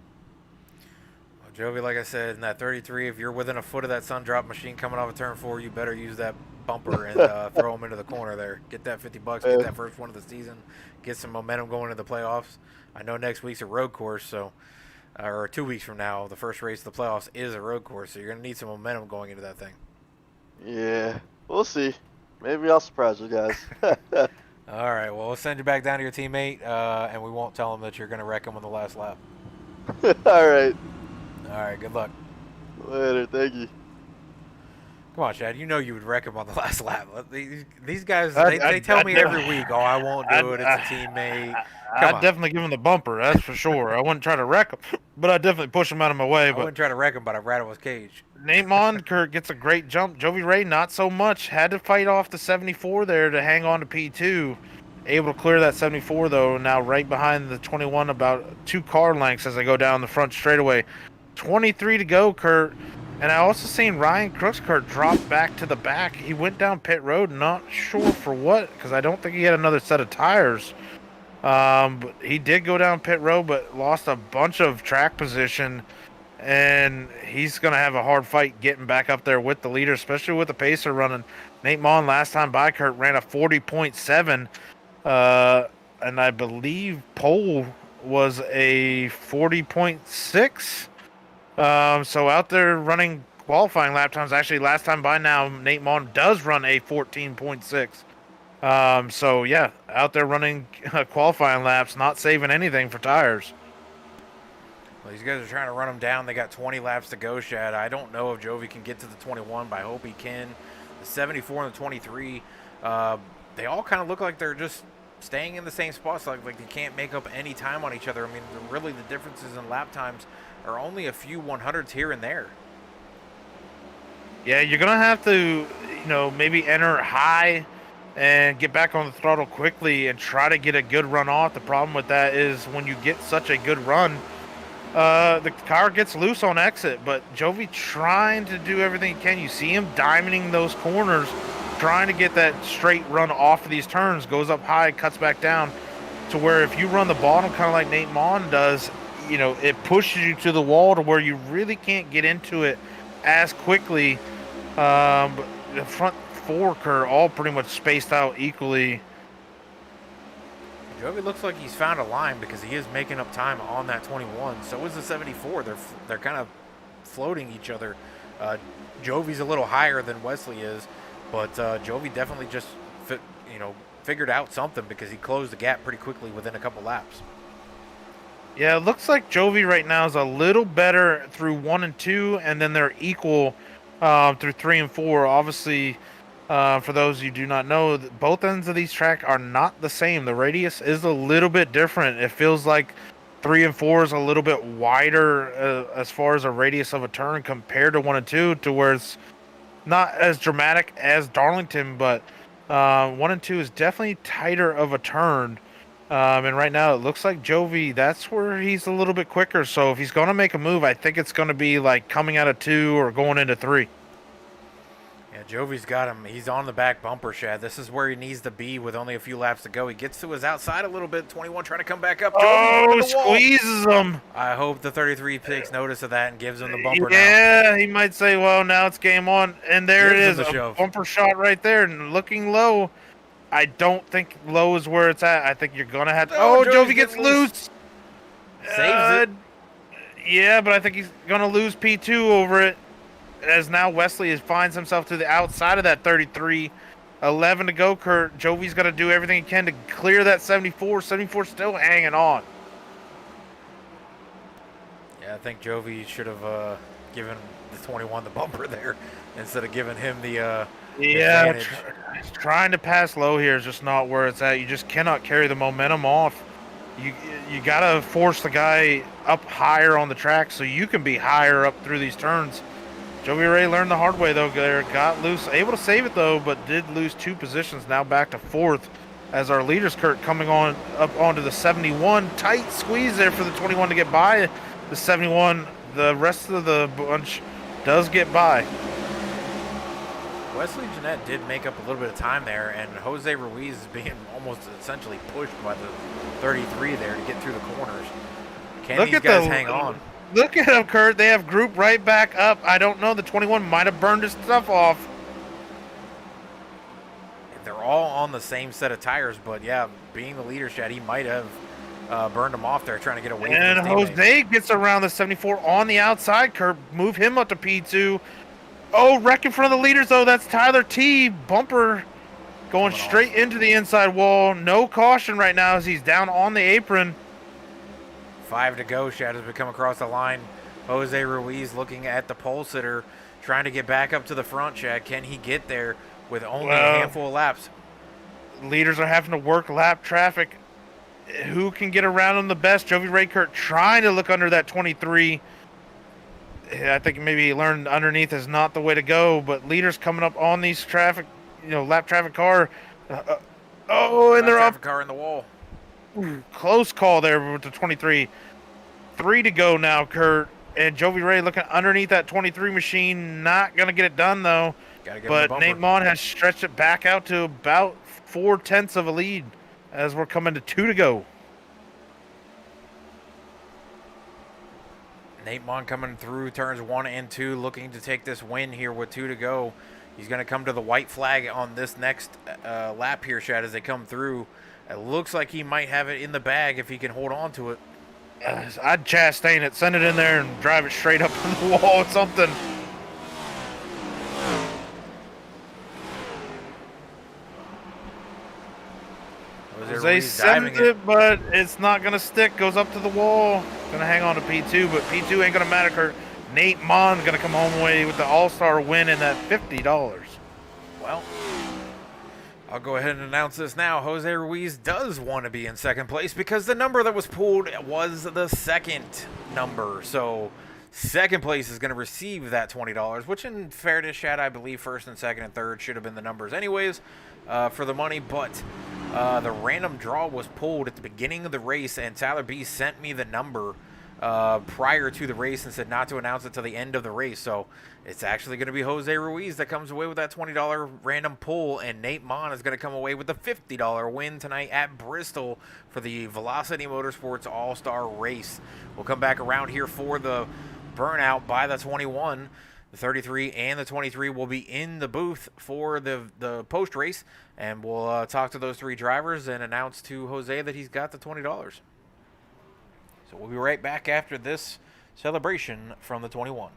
Jovi, like I said, in that 33, if you're within a foot of that sun drop machine coming off of turn 4, you better use that bumper and throw them into the corner there. Get that $50, get that first one of the season, get some momentum going into the playoffs. I know next week's a road course, so or 2 weeks from now, the first race of the playoffs is a road course, so you're going to need some momentum going into that thing. Yeah, we'll see. Maybe I'll surprise you guys. All right, well, we'll send you back down to your teammate, and we won't tell him that you're going to wreck him on the last lap. All right. All right, good luck. Later, thank you. Come on, Chad. You know you would wreck him on the last lap. These guys, they tell me every week, oh, I won't do it. It's a teammate. I'd definitely give him the bumper, that's for sure. I wouldn't try to wreck him, but I'd definitely push him out of my way. I wouldn't try to wreck him, but I'd rattle his cage. Nate Monkert gets a great jump. Jovi Ray, not so much. Had to fight off the 74 there to hang on to P2. Able to clear that 74, though. Now right behind the 21, about 2 car lengths as they go down the front straightaway. 23 to go, Kurt. And I also seen Ryan Crooks, Kurt, drop back to the back. He went down pit road, not sure for what, because I don't think he had another set of tires. But he did go down pit road, but lost a bunch of track position. And he's going to have a hard fight getting back up there with the leader, especially with the pacer running. Nate Mon, last time by, Kurt, ran a 40.7. And I believe pole was a 40.6. So out there running qualifying lap times. Actually, last time by now, Nate Mon does run a 14.6. So yeah, out there running qualifying laps, not saving anything for tires. Well, these guys are trying to run them down. They got 20 laps to go, Shad. I don't know if Jovi can get to the 21, but I hope he can. The 74 and the 23, they all kind of look like they're just staying in the same spots, like they can't make up any time on each other. I mean, really the differences in lap times are only a few 100s here and there. Yeah, you're going to have to, maybe enter high and get back on the throttle quickly and try to get a good run off. The problem with that is when you get such a good run, the car gets loose on exit, but Jovi trying to do everything he can. You see him diamonding those corners, trying to get that straight run off of these turns, goes up high, cuts back down, to where if you run the bottom kind of like Nate Mon does, it pushes you to the wall to where you really can't get into it as quickly. But the front 4 are all pretty much spaced out equally. Jovi looks like he's found a line because he is making up time on that 21. So is the 74. They're kind of floating each other. Jovi's a little higher than Wesley is, but Jovi definitely just figured out something because he closed the gap pretty quickly within a couple laps. Yeah, it looks like Jovi right now is a little better through 1 and 2, and then they're equal through 3 and 4. Obviously, for those you do not know, both ends of these tracks are not the same. The radius is a little bit different. It feels like 3 and 4 is a little bit wider as far as a radius of a turn compared to 1 and 2, to where it's not as dramatic as Darlington, but 1 and 2 is definitely tighter of a turn. And right now it looks like Jovi, that's where he's a little bit quicker. So if he's going to make a move, I think it's going to be like coming out of 2 or going into 3. Yeah, Jovi's got him. He's on the back bumper, Shad. This is where he needs to be with only a few laps to go. He gets to his outside a little bit. 21 trying to come back up. Jovi squeezes him. I hope the 33 takes notice of that and gives him the bumper now. Yeah, he might say, well, now it's game on. And there it is, a bumper shot right there. And looking low. I don't think low is where it's at. I think you're going to have to... Oh, Jovi gets loose. Saves it. Yeah, but I think he's going to lose P2 over it. As now Wesley finds himself to the outside of that 33. 11 to go, Kurt. Jovi's got to do everything he can to clear that 74. 74 still hanging on. Yeah, I think Jovi should have given the 21 the bumper there instead of giving him the advantage. Trying to pass low here is just not where it's at. You just cannot carry the momentum off. You got to force the guy up higher on the track so you can be higher up through these turns. Jovi Ray learned the hard way, though. There, got loose, able to save it, though, but did lose 2 positions. Now back to 4th as our leaders, Kurt, coming on up onto the 71. Tight squeeze there for the 21 to get by the 71. The rest of the bunch does get by. Wesley Jeanette did make up a little bit of time there, and Jose Ruiz is being almost essentially pushed by the 33 there to get through the corners. Can these guys hang on? Look at him, Kurt. They have group right back up. I don't know. The 21 might have burned his stuff off. They're all on the same set of tires, but yeah, being the leader, Chad, he might have burned him off there trying to get away And from his teammate. Jose gets around the 74 on the outside, Kurt. Move him up to P2. Oh, wreck in front of the leaders, though. That's Tyler T. Bumper going straight into the inside wall. No caution right now as he's down on the apron. 5 to go. Chad has come across the line. Jose Ruiz looking at the pole sitter, trying to get back up to the front, Chad. Can he get there with only a handful of laps? Leaders are having to work lap traffic. Who can get around them the best? Jovi Raykurt trying to look under that 23. I think maybe he learned underneath is not the way to go, but leaders coming up on these traffic, lap traffic car. And they're up. Car in the wall. Close call there with the 23. 3 to go now, Kurt. And Jovi Ray looking underneath that 23 machine. Not going to get it done, though. But Nate Mon has stretched it back out to about 4/10 of a lead as we're coming to 2 to go. Nate Mon coming through turns 1 and 2, looking to take this win here with 2 to go. He's going to come to the white flag on this next lap here, Chad, as they come through. It looks like he might have it in the bag if he can hold on to it. I'd Chastain it, send it in there and drive it straight up on the wall or something. They send it, but it's not going to stick. Goes up to the wall. Going to hang on to P2, but P2 ain't going to matter, Kurt. Nate Mon's going to come home away with the All-Star win and that $50. Well, I'll go ahead and announce this now. Jose Ruiz does want to be in second place because the number that was pulled was the second number. So second place is going to receive that $20, which in fairness, Chad, I believe first and second and third should have been the numbers anyways for the money. But the random draw was pulled at the beginning of the race, and Tyler B sent me the number prior to the race and said not to announce it till the end of the race. So it's actually going to be Jose Ruiz that comes away with that $20 random pull, and Nate Mon is going to come away with the $50 win tonight at Bristol for the Velocity Motorsports All-Star race. We'll come back around here for the burnout by the 21. The 33 and the 23 will be in the booth for the post race, and we'll talk to those 3 drivers and announce to Jose that he's got the $20. So we'll be right back after this celebration from the 21.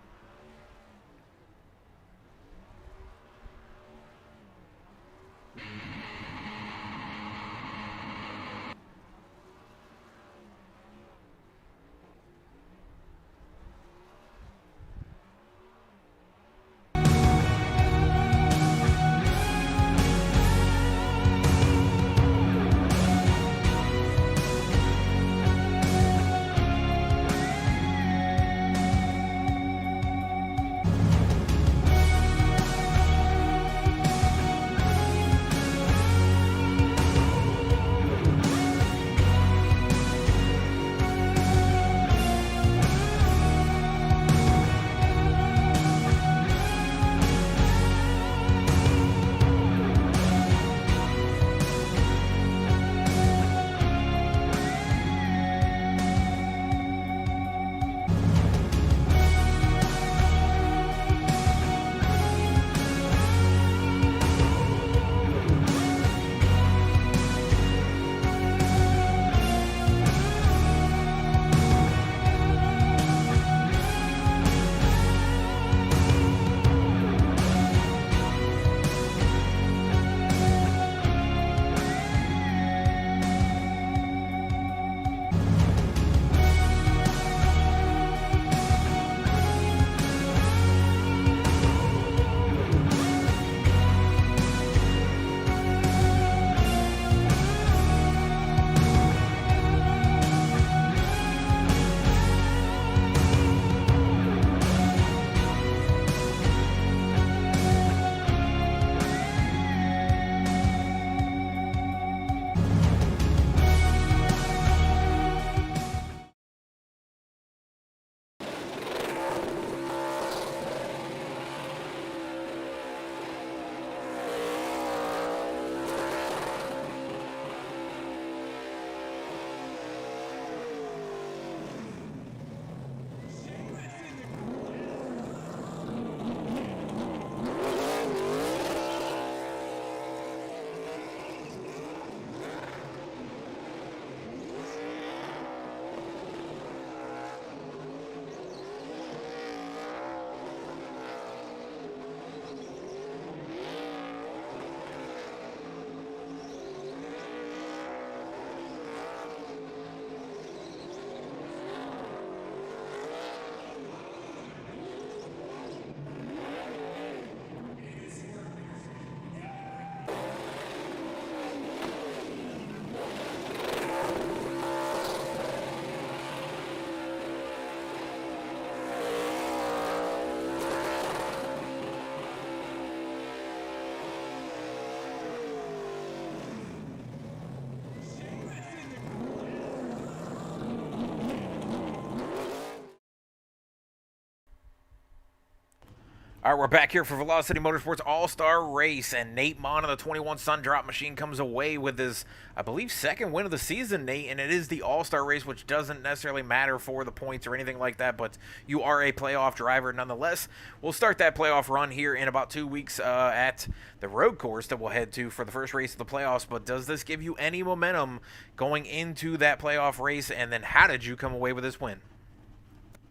All right, we're back here for Velocity Motorsports All-Star Race, and Nate Mon on the 21 Sun Drop Machine comes away with his, I believe, second win of the season, Nate, and it is the All-Star Race, which doesn't necessarily matter for the points or anything like that, but you are a playoff driver nonetheless. We'll start that playoff run here in about 2 weeks at the road course that we'll head to for the first race of the playoffs, but does this give you any momentum going into that playoff race, and then how did you come away with this win?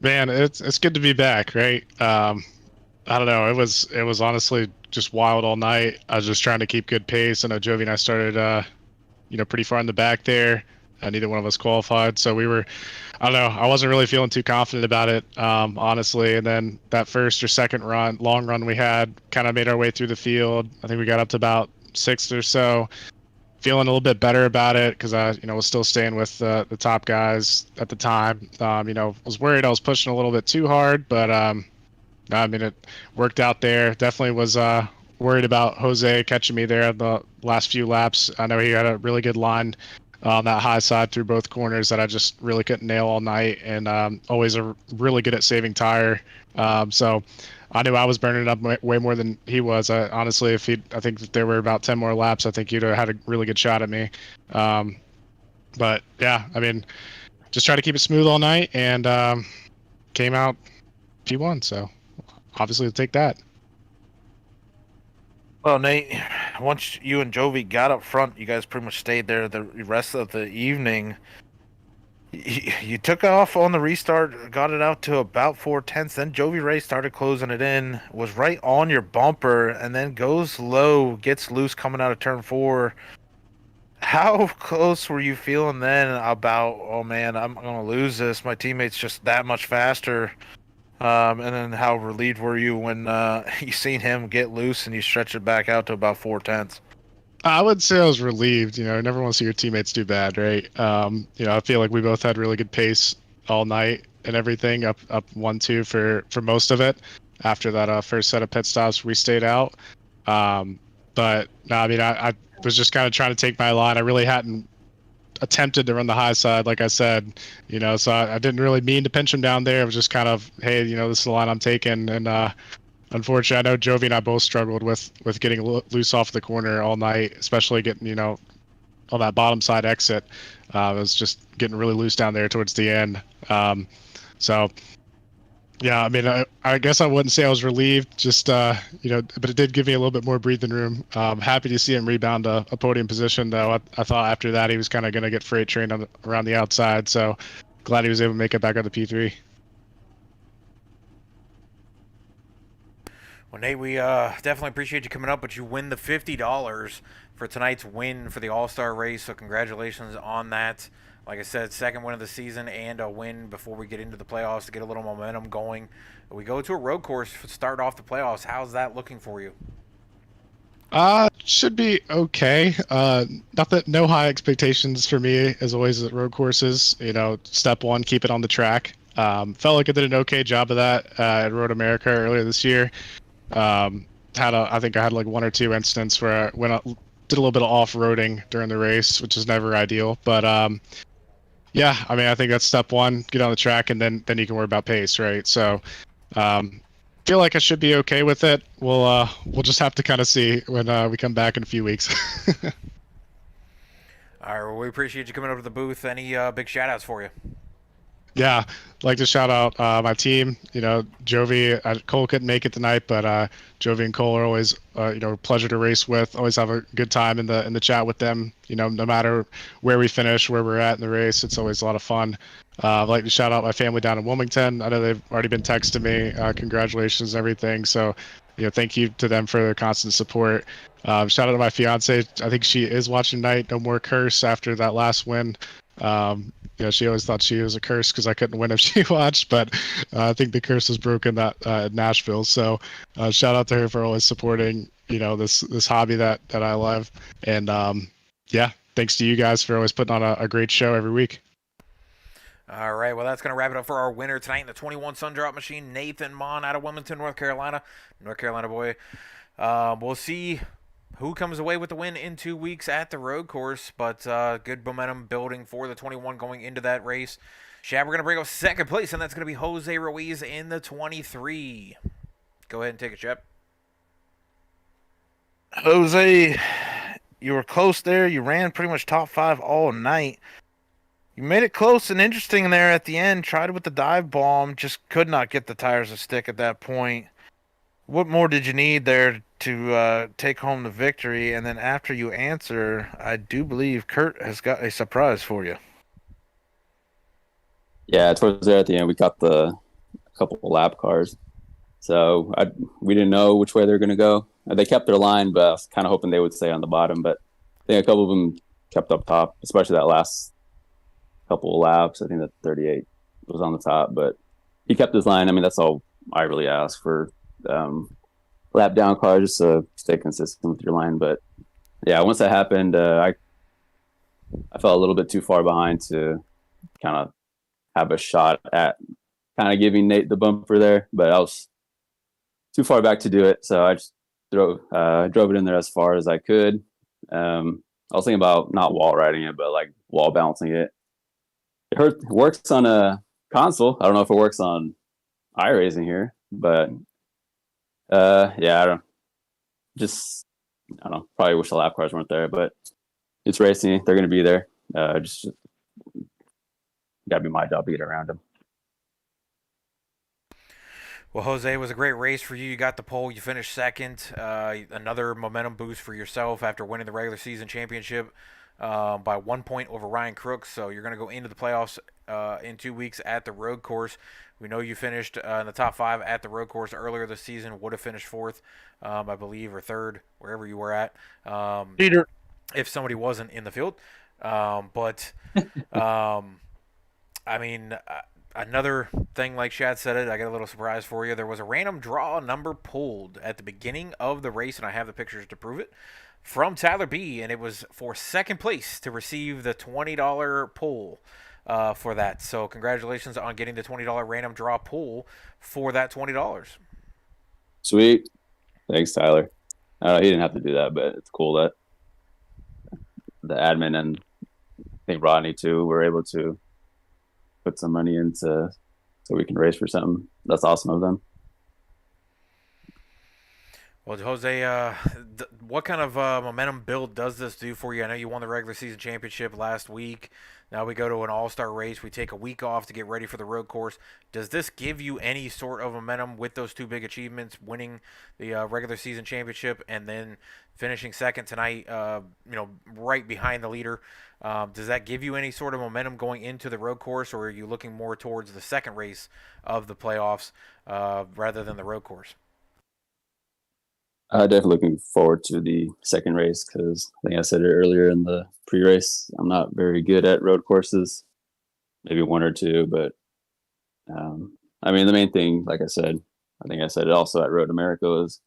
Man, it's good to be back, right? I don't know. It was honestly just wild all night. I was just trying to keep good pace. I know Jovi and I started, pretty far in the back there. Neither one of us qualified, so we were. I don't know. I wasn't really feeling too confident about it, honestly. And then that first or second long run we had, kind of made our way through the field. I think we got up to about sixth or so. Feeling a little bit better about it because I, was still staying with the top guys at the time. Was worried I was pushing a little bit too hard, but I mean, it worked out there. Definitely was worried about Jose catching me there at the last few laps. I know he had a really good line on that high side through both corners that I just really couldn't nail all night, and always really good at saving tire. So I knew I was burning up way more than he was. Honestly, I think if there were about 10 more laps, I think he'd have had a really good shot at me. But yeah, I mean, just try to keep it smooth all night, and came out P1. So obviously, we'll take that. Well, Nate, once you and Jovi got up front, you guys pretty much stayed there the rest of the evening. You took off on the restart, got it out to about 4/10. Then Jovi Ray started closing it in, was right on your bumper, and then goes low, gets loose coming out of turn 4. How close were you feeling then about, oh man, I'm going to lose this. My teammate's just that much faster. And then how relieved were you when you seen him get loose and you stretch it back out to about 4/10? I would say I was relieved. You never want to see your teammates do bad, right? I feel like we both had really good pace all night and everything, up 1-2 for most of it. After that first set of pit stops, we stayed out. But no, I mean, I was just kind of trying to take my line. I really hadn't attempted to run the high side, like I said, so I didn't really mean to pinch him down there. It was just kind of, hey, this is the line I'm taking. And unfortunately, I know Jovi and I both struggled with getting loose off the corner all night, especially getting, on that bottom side exit. It was just getting really loose down there towards the end. So yeah, I mean, I guess I wouldn't say I was relieved, just, but it did give me a little bit more breathing room. Happy to see him rebound a podium position, though. I thought after that he was kind of going to get freight trained around the outside, so glad he was able to make it back on the P3. Well, Nate, we definitely appreciate you coming up, but you win the $50 for tonight's win for the All-Star race, so congratulations on that. Like I said, second win of the season and a win before we get into the playoffs to get a little momentum going. We go to a road course to start off the playoffs. How's that looking for you? Should be okay. No high expectations for me, as always, at road courses. Step one, keep it on the track. Felt like I did an okay job of that at Road America earlier this year. I think I had like one or two instances where I did a little bit of off-roading during the race, which is never ideal. But yeah, I mean, I think that's step one: get on the track, and then you can worry about pace, right? So, feel like I should be okay with it. We'll just have to kind of see when we come back in a few weeks. All right, well, we appreciate you coming over to the booth. Any big shout-outs for you? Yeah, like to shout out my team. Jovi, Cole couldn't make it tonight, but Jovi and Cole are always, a pleasure to race with. Always have a good time in the chat with them. No matter where we finish, where we're at in the race, it's always a lot of fun. I'd like to shout out my family down in Wilmington. I know they've already been texting me, congratulations and everything. So, thank you to them for their constant support. Shout out to my fiance. I think she is watching tonight. No more curse after that last win. She always thought she was a curse because I couldn't win if she watched, but I think the curse was broken at Nashville. So shout out to her for always supporting, this hobby that I love. And yeah, thanks to you guys for always putting on a great show every week. All right, well, that's going to wrap it up for our winner tonight in the 21 Sun Drop Machine, Nathan Mon out of Wilmington, North Carolina. North Carolina boy. We'll see who comes away with the win in 2 weeks at the road course, but good momentum building for the 21 going into that race. Shab, we're going to bring up second place, and that's going to be Jose Ruiz in the 23. Go ahead and take a shot. Jose, you were close there. You ran pretty much top 5 all night. You made it close and interesting there at the end. Tried with the dive bomb, just could not get the tires to stick at that point. What more did you need there to take home the victory? And then after you answer, I do believe Kurt has got a surprise for you. Yeah, towards there at the end, we got a couple of lap cars. So we didn't know which way they were going to go. They kept their line, but I was kind of hoping they would stay on the bottom. But I think a couple of them kept up top, especially that last couple of laps. I think that 38 was on the top, but he kept his line. I mean, that's all I really ask for lap down cars, just to stay consistent with your line. But yeah, once that happened, I felt a little bit too far behind to kind of have a shot at kind of giving Nate the bumper there, but I was too far back to do it, so I just drove it in there as far as I could. I was thinking about not wall riding it, but like wall balancing it. It works on a console. I don't know if it works on iRacing here, but yeah, I don't know. Probably wish the lap cars weren't there, but it's racing. They're going to be there. Just got to be my job to get around them. Well, Jose, it was a great race for you. You got the pole. You finished second. Another momentum boost for yourself after winning the regular season championship by 1 point over Ryan Crooks. So you're going to go into the playoffs in 2 weeks at the road course. We know you finished in the top 5 at the road course earlier this season. Would have finished 4th, I believe, or 3rd, wherever you were at. Peter, if somebody wasn't in the field. I mean, another thing, like Shad said it, I got a little surprise for you. There was a random draw number pulled at the beginning of the race, and I have the pictures to prove it, from Tyler B., and it was for second place to receive the $20 pull for that. So congratulations on getting the $20 random draw pull for that $20. Sweet. Thanks, Tyler. He didn't have to do that, but it's cool that the admin and I think Rodney too were able to put some money into so we can race for something. That's awesome of them. Well, Jose, what kind of momentum build does this do for you? I know you won the regular season championship last week. Now we go to an all-star race. We take a week off to get ready for the road course. Does this give you any sort of momentum with those two big achievements, winning the regular season championship and then finishing second tonight, right behind the leader? Does that give you any sort of momentum going into the road course, or are you looking more towards the second race of the playoffs rather than the road course? Definitely looking forward to the second race because I think I said it earlier in the pre-race. I'm not very good at road courses, maybe one or two, but I mean, the main thing, like I said, I think I said it also at Road America, is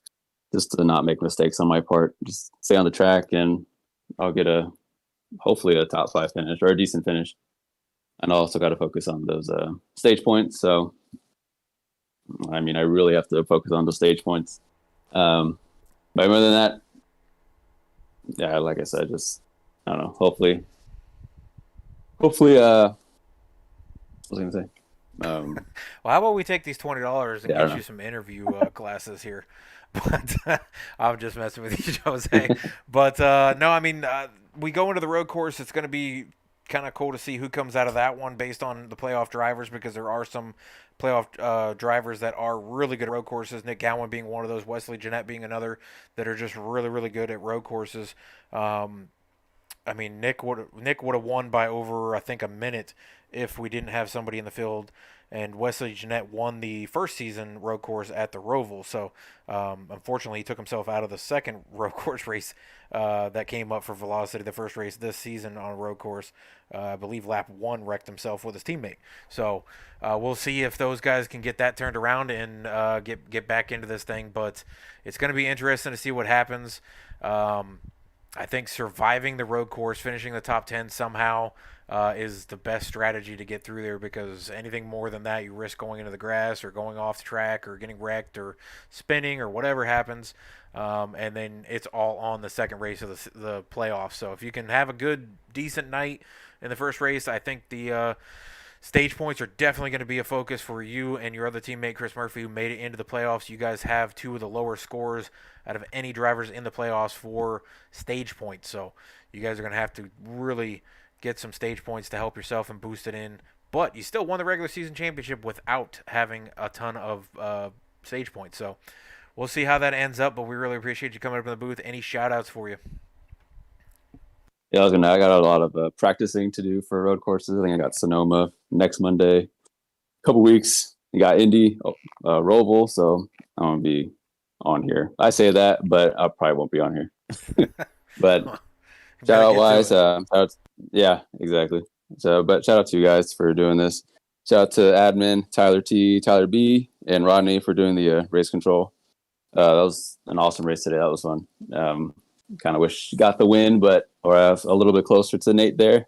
just to not make mistakes on my part. Just stay on the track, and I'll get hopefully a top 5 finish or a decent finish. And I also got to focus on those stage points. So, I mean, I really have to focus on the stage points. But other than that, yeah, like I said, just, I don't know, hopefully, what was I going to say? Well, how about we take these $20 and get you some interview classes here? But I'm just messing with you, Jose. But no, I mean, we go into the road course. It's going to be kind of cool to see who comes out of that one based on the playoff drivers, because there are some playoff drivers that are really good at road courses. Nick Gowan being one of those, Wesley Jeanette being another, that are just really, really good at road courses. I mean, Nick would have won by over, I think, a minute if we didn't have somebody in the field. And Wesley Jeanette won the first season road course at the Roval. So, unfortunately, he took himself out of the second road course race that came up for Velocity, the first race this season on a road course. I believe lap 1 wrecked himself with his teammate. So, we'll see if those guys can get that turned around and get back into this thing. But it's going to be interesting to see what happens. I think surviving the road course, finishing the top 10 somehow, is the best strategy to get through there, because anything more than that, you risk going into the grass or going off the track or getting wrecked or spinning or whatever happens, and then it's all on the second race of the playoffs. So if you can have a good, decent night in the first race, I think the Stage points are definitely going to be a focus for you and your other teammate, Chris Murphy, who made it into the playoffs. You guys have two of the lower scores out of any drivers in the playoffs for stage points. So you guys are going to have to really get some stage points to help yourself and boost it in. But you still won the regular season championship without having a ton of stage points. So we'll see how that ends up, but we really appreciate you coming up in the booth. Any shout-outs for you? Yeah, I got a lot of practicing to do for road courses. I think I got Sonoma next Monday. Couple weeks. You got Indy, Roval, so I'm gonna be on here. I say that, but I probably won't be on here. But shout out wise, yeah, exactly. So, but shout out to you guys for doing this. Shout out to admin Tyler T, Tyler B, and Rodney for doing the race control. That was an awesome race today. That was fun. Kind of wish you got the win, but or a little bit closer to Nate there,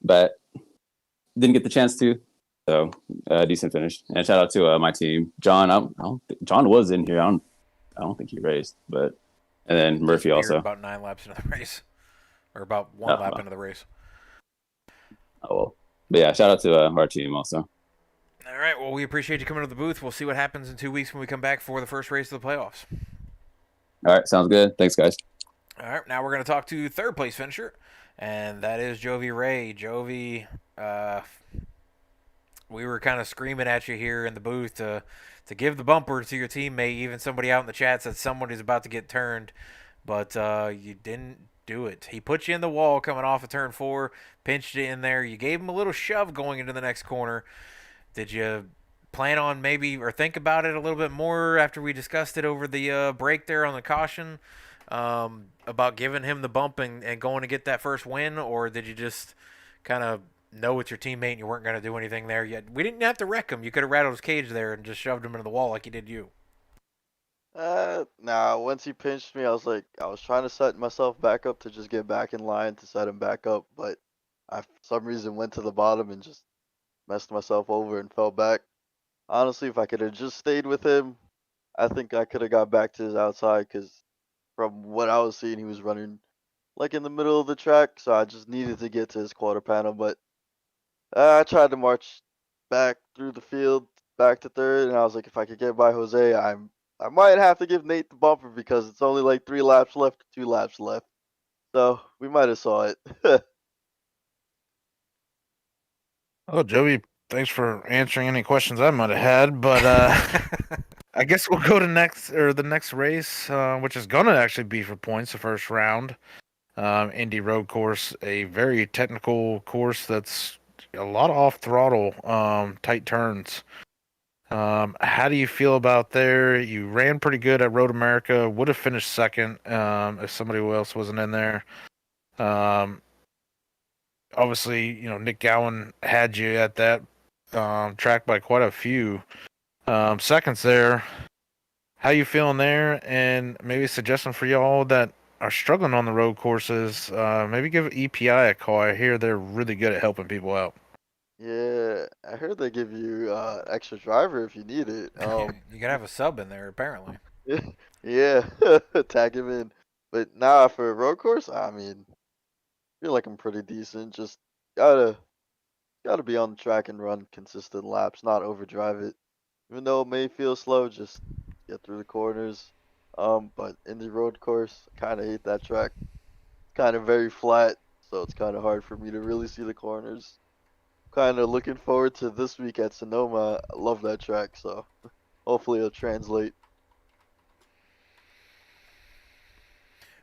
but didn't get the chance to. So decent finish. And shout out to my team, John. I don't think, John was in here. I don't think he raced, but and then Murphy also. About 9 laps into the race, or about one lap into the race. Oh well, but yeah, shout out to our team also. All right. Well, we appreciate you coming to the booth. We'll see what happens in 2 weeks when we come back for the first race of the playoffs. All right, sounds good. Thanks, guys. All right. Now we're going to talk to third place finisher, and that is Jovi Ray. Jovi, we were kind of screaming at you here in the booth to give the bumper to your teammate. Even somebody out in the chat said somebody's about to get turned, but you didn't do it. He put you in the wall coming off of turn 4, pinched it in there. You gave him a little shove going into the next corner. Did you plan on maybe or think about it a little bit more after we discussed it over the break there on the caution about giving him the bump and going to get that first win, or did you just kind of know it's your teammate and you weren't going to do anything there yet? We didn't have to wreck him. You could have rattled his cage there and just shoved him into the wall like he did you. Nah, once he pinched me, I was trying to set myself back up to just get back in line to set him back up, but I, for some reason, went to the bottom and just messed myself over and fell back. Honestly, if I could have just stayed with him, I think I could have got back to his outside, because from what I was seeing, he was running like in the middle of the track, so I just needed to get to his quarter panel, but I tried to march back through the field, back to third, and I was like, if I could get by Jose, I might have to give Nate the bumper because it's only like 3 laps left, 2 laps left. So we might have saw it. Oh, Joey, thanks for answering any questions I might have had, but I guess we'll go to the next race, which is gonna actually be for points, the first round. Indy Road Course, a very technical course that's a lot of off throttle, tight turns. How do you feel about there? You ran pretty good at Road America. Would have finished second if somebody else wasn't in there. Obviously, Nick Gowan had you at that track by quite a few seconds there. How you feeling there? And maybe a suggestion for y'all that are struggling on the road courses, maybe give EPI a call. I hear they're really good at helping people out. Yeah, I heard they give you extra driver if you need it. You can have a sub in there, apparently. Yeah, tag him in. But nah, for a road course, I mean, I feel like I'm pretty decent. Just gotta be on the track and run consistent laps, not overdrive it. Even though it may feel slow, just get through the corners. But in the road course, kind of hate that track. Kind of very flat, so it's kind of hard for me to really see the corners. Kind of looking forward to this week at Sonoma. I love that track, so hopefully it'll translate.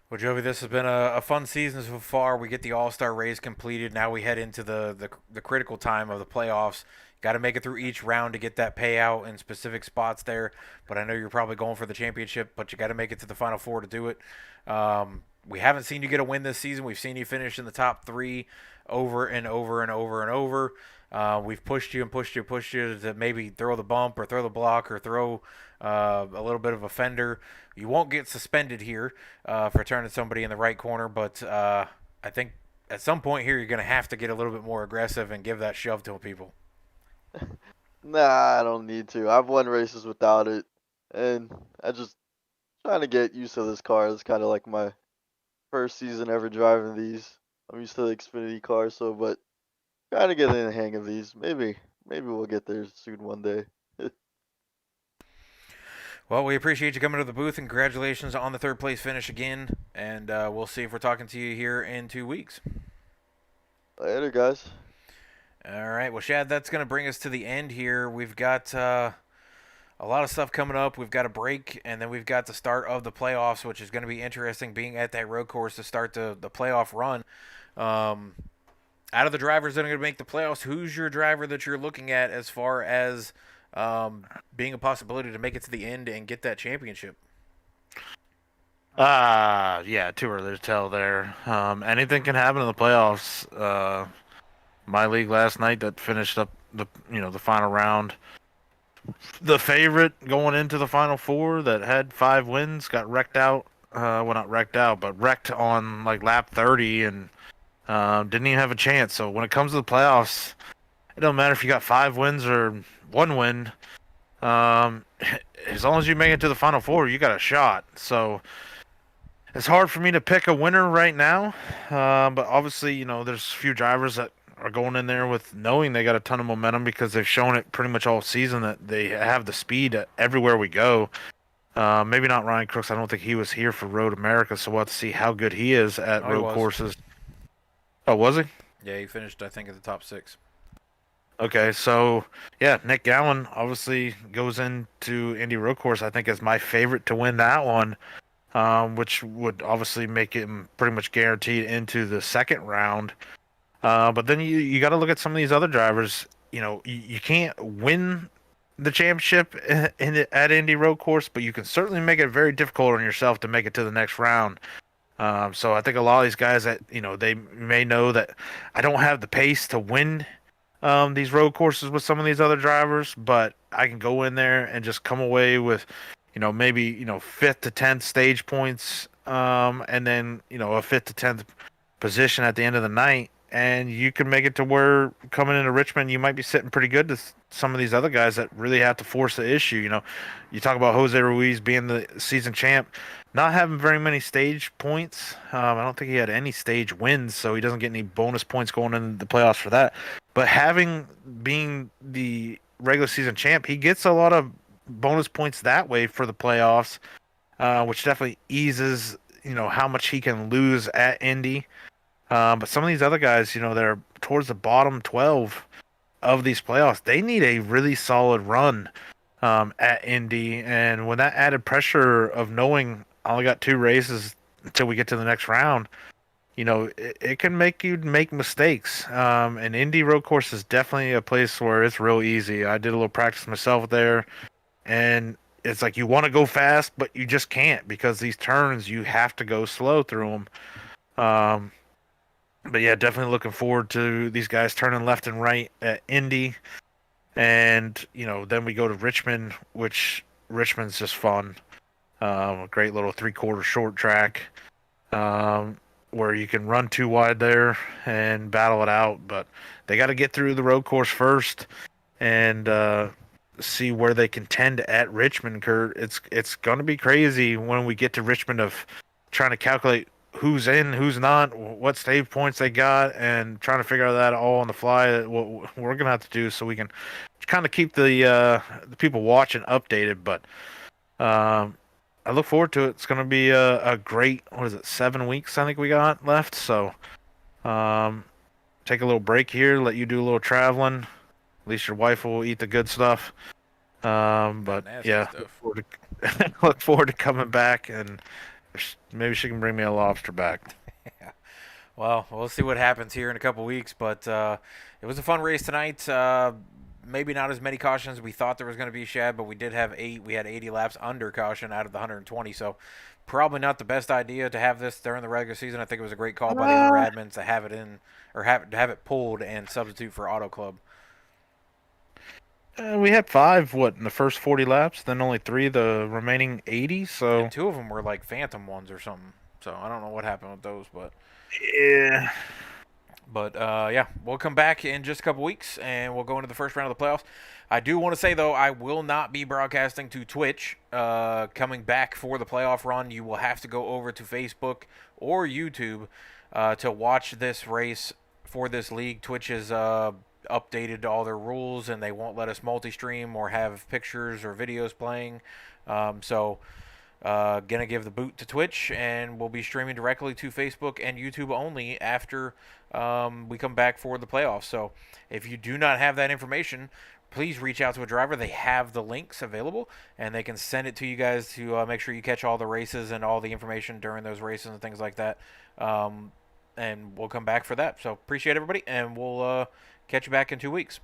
Well, Jovi, this has been a fun season so far. We get the All-Star race completed. Now we head into the critical time of the playoffs. Got to make it through each round to get that payout in specific spots there. But I know you're probably going for the championship, but you got to make it to the Final Four to do it. We haven't seen you get a win this season. We've seen you finish in the top 3 over and over and over and over. We've pushed you and pushed you and pushed you to maybe throw the bump or throw the block or throw a little bit of a fender. You won't get suspended here for turning somebody in the right corner, but I think at some point here you're going to have to get a little bit more aggressive and give that shove to people. Nah, I don't need to. I've won races without it, and I just trying to get used to this car. It's kind of like my first season ever driving these. I'm used to the Xfinity car, but Trying to get in the hang of these. Maybe we'll get there soon one day. Well, we appreciate you coming to the booth, and congratulations on the third place finish again. And we'll see if we're talking to you here in 2 weeks. Later, guys. All right. Well, Shad, that's going to bring us to the end here. We've got a lot of stuff coming up. We've got a break, and then we've got the start of the playoffs, which is going to be interesting being at that road course to start the playoff run. Out of the drivers that are going to make the playoffs, who's your driver that you're looking at as far as being a possibility to make it to the end and get that championship? Yeah, too early to tell there. Anything can happen in the playoffs. My league last night that finished up the final round. The favorite going into the final four that had 5 wins got wrecked out. Well, not wrecked out, but wrecked on like lap 30 and didn't even have a chance. So when it comes to the playoffs, it don't matter if you got 5 wins or 1 win. As long as you make it to the final four, you got a shot. So it's hard for me to pick a winner right now. But obviously, there's a few drivers that are going in there with knowing they got a ton of momentum because they've shown it pretty much all season that they have the speed everywhere we go. Maybe not Ryan Crooks. I don't think he was here for Road America, so we'll have to see how good he is at road courses. Oh, was he? Yeah, he finished, I think, at the top 6. Okay, so yeah, Nick Gowan obviously goes into Indy Road Course. I think is my favorite to win that one, which would obviously make him pretty much guaranteed into the second round. But then you got to look at some of these other drivers. You can't win the championship at Indy Road Course, but you can certainly make it very difficult on yourself to make it to the next round. So I think a lot of these guys that they may know that I don't have the pace to win these road courses with some of these other drivers, but I can go in there and just come away with maybe 5th to 10th stage points, and then a 5th to 10th position at the end of the night. And you can make it to where coming into Richmond, you might be sitting pretty good to some of these other guys that really have to force the issue. You talk about Jose Ruiz being the season champ, not having very many stage points. I don't think he had any stage wins, so he doesn't get any bonus points going into the playoffs for that. But being the regular season champ, he gets a lot of bonus points that way for the playoffs, which definitely eases how much he can lose at Indy. But some of these other guys, they're towards the bottom 12 of these playoffs. They need a really solid run at Indy. And when that added pressure of knowing I only got 2 races until we get to the next round, it can make you make mistakes. And Indy Road Course is definitely a place where it's real easy. I did a little practice myself there. And it's like you want to go fast, but you just can't because these turns, you have to go slow through them. But yeah, definitely looking forward to these guys turning left and right at Indy. And, then we go to Richmond, which Richmond's just fun. A great little 3/4 short track where you can run 2 wide there and battle it out. But they got to get through the road course first and see where they contend at Richmond, Kurt. It's going to be crazy when we get to Richmond of trying to calculate who's in, who's not, what stage points they got, and trying to figure out that all on the fly. What we're gonna have to do so we can kind of keep the people watching updated. But I look forward to it. It's gonna be a great 7 weeks I think we got left. So take a little break here, let you do a little traveling. At least your wife will eat the good stuff. But yeah, look forward to coming back and. Maybe she can bring me a lobster back. Yeah. Well, we'll see what happens here in a couple weeks, but it was a fun race tonight. Maybe not as many cautions as we thought there was going to be, Shad, but we did have 8. We had 80 laps under caution out of the 120, so probably not the best idea to have this during the regular season. I think it was a great call by the owner admins to have it in, or have it pulled and substitute for Auto Club. We had 5, in the first 40 laps, then only 3 the remaining 80, so... And 2 of them were like phantom ones or something, so I don't know what happened with those, but... Yeah. But, yeah, we'll come back in just a couple weeks, and we'll go into the first round of the playoffs. I do want to say, though, I will not be broadcasting to Twitch coming back for the playoff run. You will have to go over to Facebook or YouTube to watch this race for this league. Twitch has updated all their rules, and they won't let us multi-stream or have pictures or videos playing. So gonna give the boot to Twitch, and we'll be streaming directly to Facebook and YouTube only after we come back for the playoffs. So if you do not have that information, please reach out to a driver. They have the links available, and they can send it to you guys to make sure you catch all the races and all the information during those races and things like that. And we'll come back for that. So appreciate everybody, and we'll catch you back in 2 weeks.